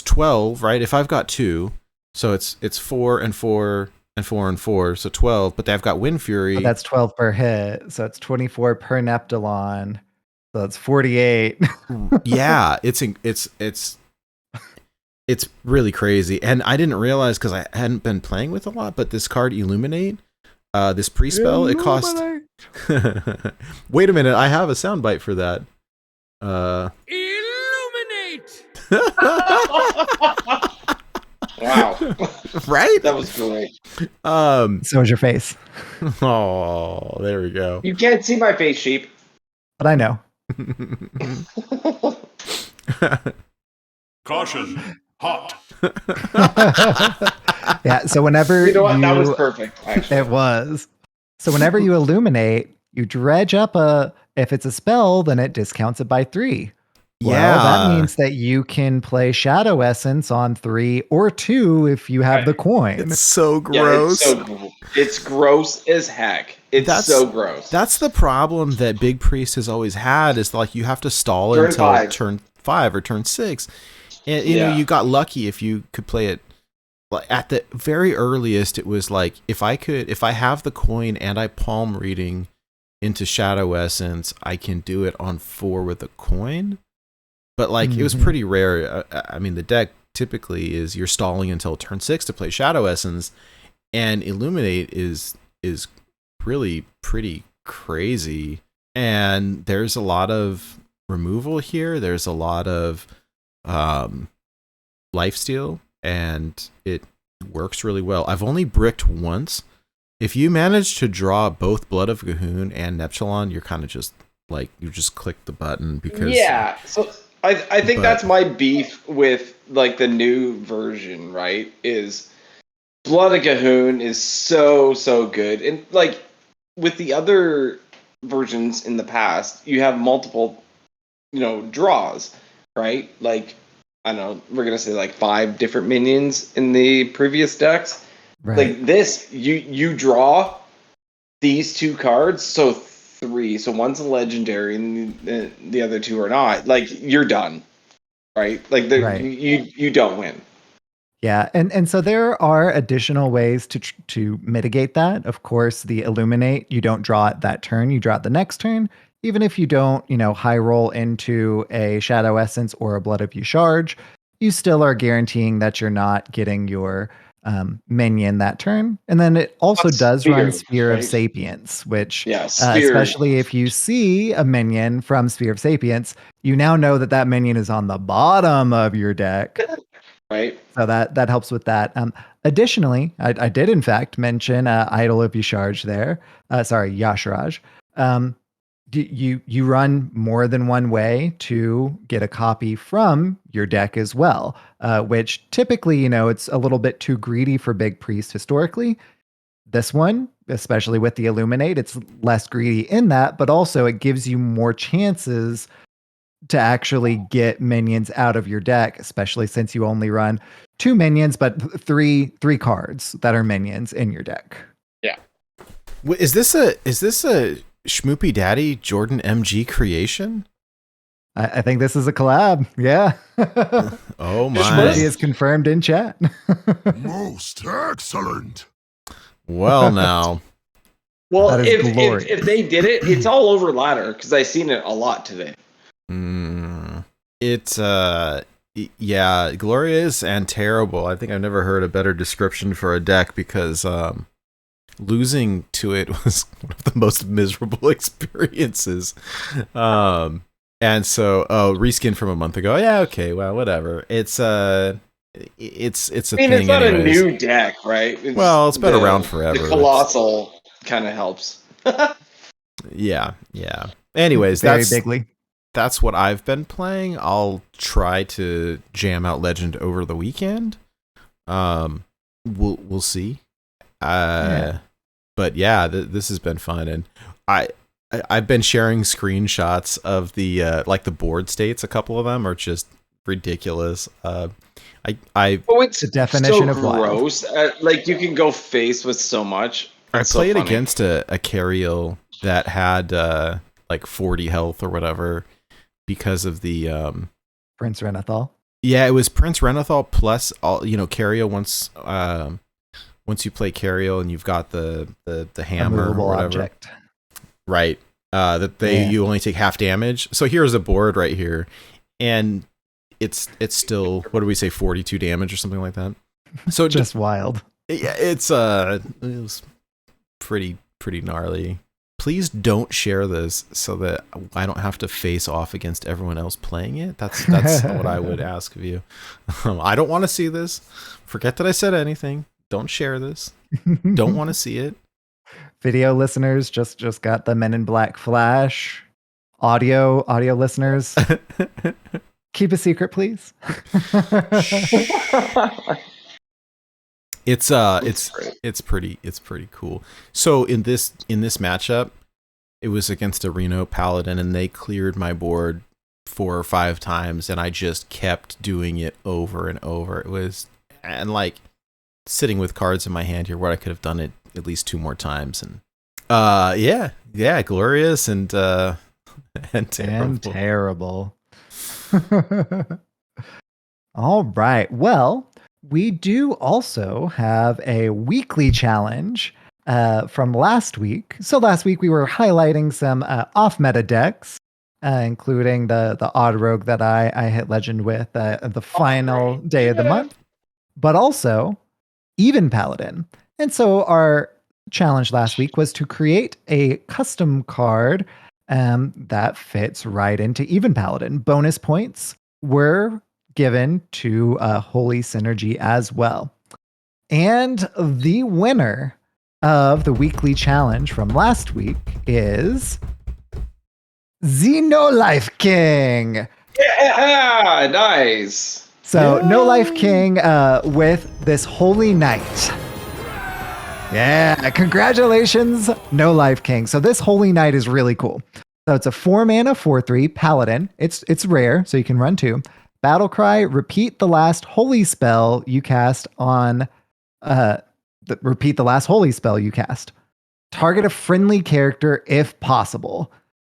12, right? If I've got 2, so it's 4 and 4 and 4 and 4, so 12. But they've got Wind Fury. But that's 12 per hit, so it's 24 per Neptulon. So that's 48. Yeah, it's really crazy, and I didn't realize because I hadn't been playing with a lot. But this card, Illuminate, this pre-spell, it cost. Wait a minute, I have a soundbite for that. Illuminate. Wow. Right? That was great. So is your face, Oh, there we go. You can't see my face, sheep. but I know. Caution. Hot. Yeah. So whenever You know what? That was perfect, actually. it was. So whenever you illuminate, you dredge up if it's a spell, then it discounts it by 3. Well, that means that you can play Shadow Essence on 3 or 2 if you have the coin. It's so Yeah, gross. it's gross as heck. It's so gross. That's the problem that Big Priest has always had, is like you have to stall Turn until 5. turn 5 or turn 6. And you know, Yeah. you got lucky if you could play it like at the very earliest. It was like if I have the coin and I palm reading into Shadow Essence, I can do it on 4 with a coin. But like it was pretty rare. I mean, the deck typically is you're stalling until turn 6 to play Shadow Essence, and Illuminate is really pretty crazy. And there's a lot of removal here. There's a lot of lifesteal, and it works really well. I've only bricked once. If you manage to draw both Blood of Gahoon and Neptulon, you're kind of just like, you just click the button because So I think that's my beef with like the new version, right? Is Blood of Gahoon is so good. And like with the other versions in the past, you have multiple, draws, right? Like, I don't know, we're gonna say like 5 different minions in the previous decks. Right. Like this, you draw these 2 cards, so 3. So one's a legendary, and the other 2 are not. Like you're done, right? Like you don't win. Yeah, and so there are additional ways to mitigate that. Of course, the Illuminate, you don't draw it that turn, you draw it the next turn. Even if you don't, high roll into a Shadow Essence or a Blood of Y'Sharge, you still are guaranteeing that you're not getting your minion that turn. And then it also does run Sphere of Sapience, which, especially if you see a minion from Sphere of Sapience, you now know that minion is on the bottom of your deck. Right. So that helps with that. Additionally, I did in fact mention Idol of Y'Sharge there. Y'Sharaj. You run more than one way to get a copy from your deck as well, which typically, it's a little bit too greedy for Big Priest historically. This one, especially with the Illuminate, it's less greedy in that, but also it gives you more chances to actually get minions out of your deck, especially since you only run 2 minions, but three cards that are minions in your deck. Yeah. Is this a Schmoopy Daddy Jordan MG creation? I think this is a collab. Yeah. Oh my! Schmoopy is confirmed in chat. Most excellent. Well, now. Well, That is glorious. if they did it, it's all over ladder because I seen it a lot today. Yeah, glorious and terrible. I think I've never heard a better description for a deck because losing to it was one of the most miserable experiences. And so, reskin from a month ago. Yeah, okay, well, whatever. It's a thing. It's not anyways. a new deck, right? It's been around forever. The Colossal kind of helps. Yeah. Anyways, Very bigly. That's what I've been playing. I'll try to jam out Legend over the weekend. We'll see. But yeah, this has been fun, and I've been sharing screenshots of the like the board states. A couple of them are just ridiculous. I Oh, it's The definition so of wild. gross. Like you can go face with so much. It's so played funny. against a Cariel that had like 40 health or whatever because of the Prince Renethal. yeah, it was Prince Renethal plus all Cariel once you play Cariel and you've got the hammer Immovable or whatever. object. Right. You only take half damage. So here's a board right here, and it's still, what do we say, 42 damage or something like that. So Just wild. yeah, it was pretty gnarly. Please don't share this so that I don't have to face off against everyone else playing it. That's what I would ask of you. I don't want to see this. Forget that I said anything. Don't share this. Don't want to see it. Video listeners just got the Men in Black flash. Audio listeners, keep a secret, please. It's pretty cool. So in this matchup, it was against a Reno Paladin, and they cleared my board 4 or 5 times, and I just kept doing it over and over. It was, and like sitting with cards in my hand here where I could have done it at least 2 more times, and yeah, glorious and terrible. And terrible. All right. Well, we do also have a weekly challenge from last week. So last week we were highlighting some off-meta decks, including the Odd Rogue that I hit Legend with the final day of the month, but also Even Paladin. And so our challenge last week was to create a custom card that fits right into Even Paladin. Bonus points were given to Holy Synergy as well. And the winner of the weekly challenge from last week is No Life King. Yeah, nice. So No Life King with this Holy Knight. Yeah, congratulations, No Life King. So this Holy Knight is really cool. So it's a 4-mana 4/3 Paladin. It's rare, so you can run 2. Battle Cry, repeat the last holy spell you cast on repeat the last holy spell you cast. Target a friendly character if possible.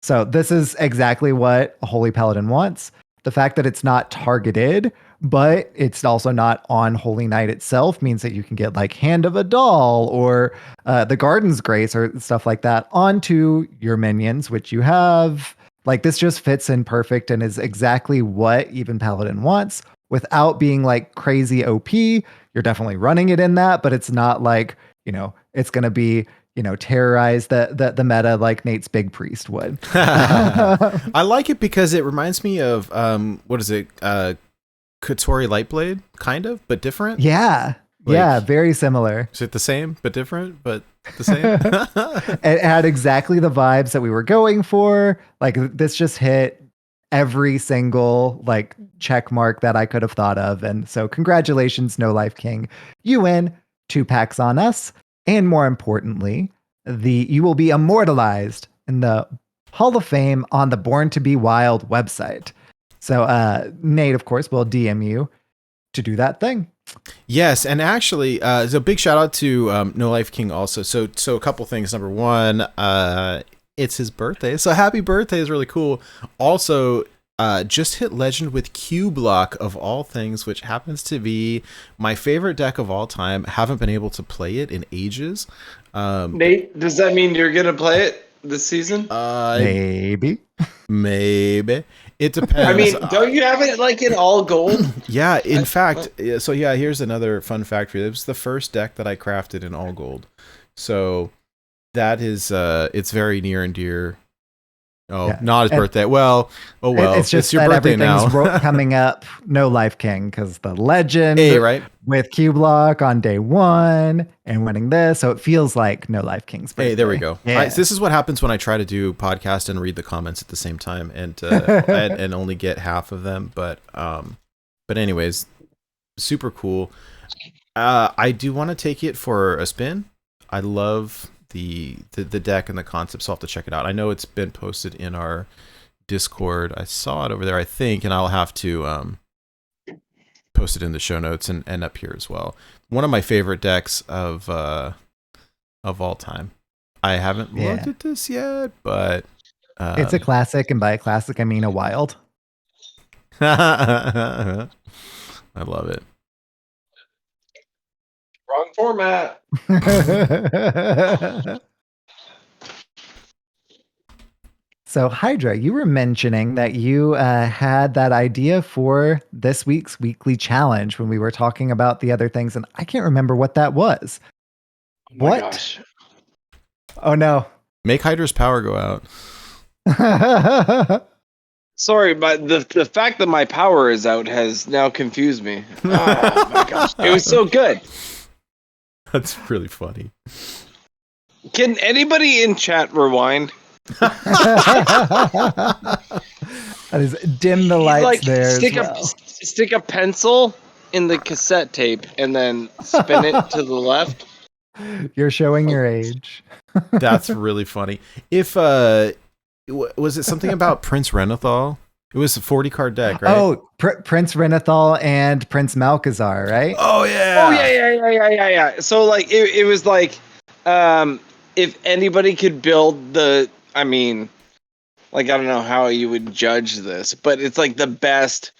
So this is exactly what a Holy Paladin wants. The fact that it's not targeted, but it's also not on Holy Knight itself means that you can get like Hand of a Doll or the Garden's Grace or stuff like that onto your minions, which you have. Like this just fits in perfect and is exactly what Even Paladin wants without being like crazy OP. You're definitely running it in that, but it's not like, it's going to be, terrorize the meta like Nate's Big Priest would. I like it because it reminds me of what is it? Kotori Lightblade, kind of, but different. Yeah. Yeah, very similar. Is it the same but different, but the same? It had exactly the vibes that we were going for. Like this just hit every single like check mark that I could have thought of. And so congratulations, No Life King. You win 2 packs on us. And more importantly, you will be immortalized in the Hall of Fame on the Born to Be Wild website. So Nate, of course, will DM you to do that thing. Yes, and actually, so big shout out to No Life King also. So a couple things. Number one, it's his birthday, so happy birthday is really cool. Also, just hit Legend with Q Block of all things, which happens to be my favorite deck of all time. Haven't been able to play it in ages. Nate, does that mean you're gonna play it this season? Maybe. It depends. I mean, don't you have it like in all gold? Yeah, in fact, so yeah, here's another fun fact for you. It was the first deck that I crafted in all gold. So that is, it's very near and dear. Oh, yeah. Not his birthday. Well, it's just your that birthday now. Coming up, No Life King, because the legend right? with Q Block on day 1 and winning this. So it feels like No Life King's birthday. Hey, there we go. Yeah. This is what happens when I try to do podcast and read the comments at the same time and and only get half of them. But anyways, super cool. I do want to take it for a spin. I love the deck and the concept, so I'll have to check it out. I know it's been posted in our Discord. I saw it over there, I think, and I'll have to posted in the show notes and up here as well. One of my favorite decks of all time. I haven't looked at this yet, but it's a classic, and by a classic I mean a wild. I love it. Wrong format. So Hydra, you were mentioning that you had that idea for this week's weekly challenge when we were talking about the other things, and I can't remember what that was. Oh my What? gosh. Oh no. Make Hydra's power go out. Sorry, but the fact that my power is out has now confused me. Oh my gosh. It was so good. That's really funny. Can anybody in chat rewind? That is dim the lights Like there stick as well. stick a pencil in the cassette tape and then spin it to the left. You're showing your age. That's really funny. If was it something about Prince Renethal? It was a 40 card deck, right? Oh, Prince Renethal and Prince Malchazar, right? Oh yeah. Oh yeah. So like it was like if anybody could build I don't know how you would judge this, but it's like the best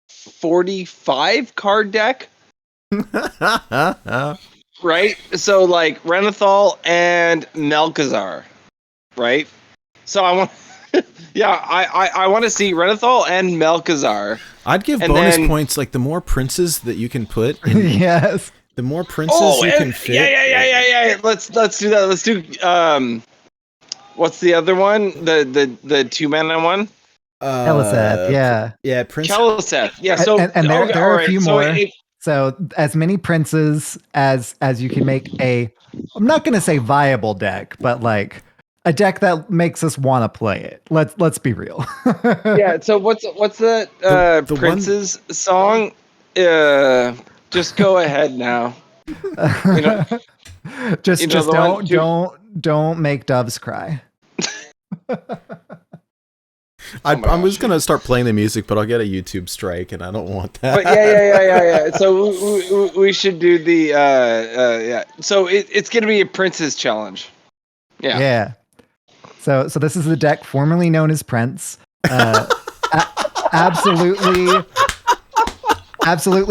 45 card deck. Right? So like Renethal and Malchazar, right? So I want I want to see Renethal and Melkazar. I'd give And bonus then- points like the more princes that you can put in, Yes. the more princes you can fit. Yeah. Let's do that. Let's do what's the other one? The 2-mana one? Eliseth, yeah. Yeah, Prince. Keliseth. Yeah, so And there are alright, a few so more. it- So as many princes as you can make I'm not going to say viable deck, but like a deck that makes us want to play it. Let's be real. yeah, so what's that The one- Prince's song? Just go ahead now. You know, just You know just the one- don't make doves cry. I'm just gonna start playing the music, but I'll get a YouTube strike, and I don't want that. but yeah. So we should do the yeah. So it's gonna be a Prince's challenge. Yeah. So this is the deck formerly known as Prince. Absolutely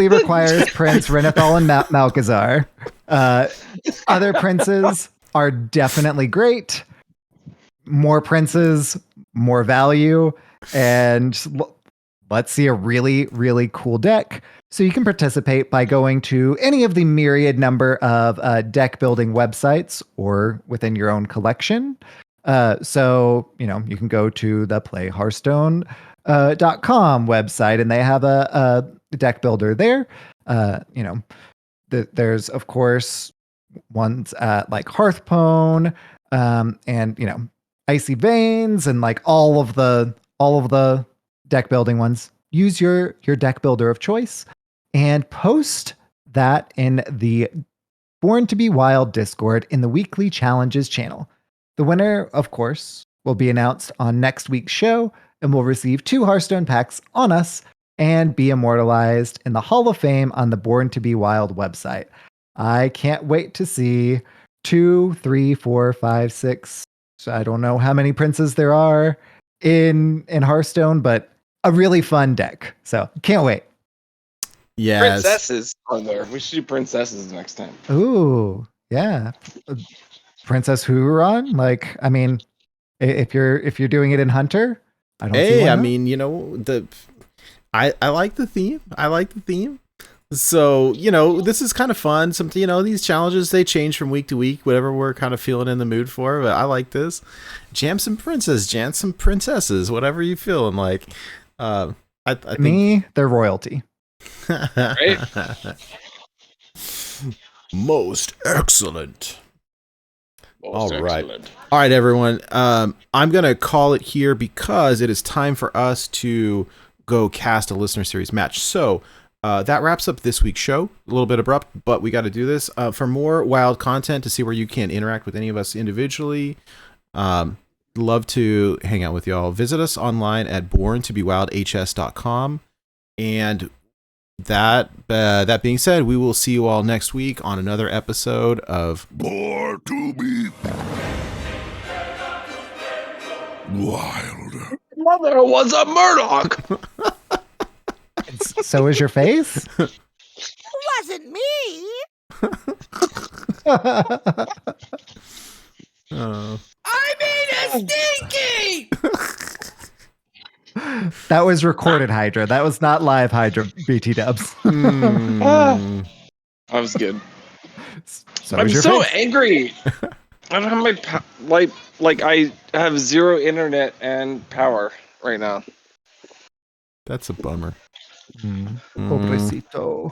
requires Prince Renethal and Malchazar. Other princes are definitely great. More princes, more value, and let's see a really, really cool deck. So you can participate by going to any of the myriad number of deck building websites or within your own collection. So, you can go to the playhearthstone.com website, and they have a deck builder there. There's of course ones like Hearthstone, and Icy Veins, and like all of the deck building ones. Use your deck builder of choice and post that in the Born to be Wild Discord in the weekly challenges channel. The winner, of course, will be announced on next week's show and will receive 2 Hearthstone packs on us and be immortalized in the Hall of Fame on the Born to be Wild website. I can't wait to see 2, 3, 4, 5, 6. So I don't know how many princes there are in Hearthstone, but a really fun deck. So can't wait. Yes. Princesses are there. We should do princesses next time. Ooh, yeah. Princess Huron? Like, I mean, if you're doing it in Hunter, I don't see Hey, why I not. mean, I like the theme. So, this is kind of fun. These challenges, they change from week to week, whatever we're kind of feeling in the mood for. But I like this. Jam some princesses, whatever you feeling like. I think Me, they're royalty. Right? Most excellent. Most All right. excellent. All right, everyone. I'm going to call it here because it is time for us to go cast a listener series match. So that wraps up this week's show. A little bit abrupt, but we got to do this. For more wild content, to see where you can interact with any of us individually, love to hang out with y'all. Visit us online at borntobewildhs.com. And that being said, we will see you all next week on another episode of Born to be wild. Mother was a Murdoch. So is your face? Wasn't me. oh. I made a stinky. That was recorded, Hydra. That was not live, Hydra. BT dubs. That was good. So I'm is your so face. angry. I don't have my like I have zero internet and power right now. That's a bummer. Pobrecito.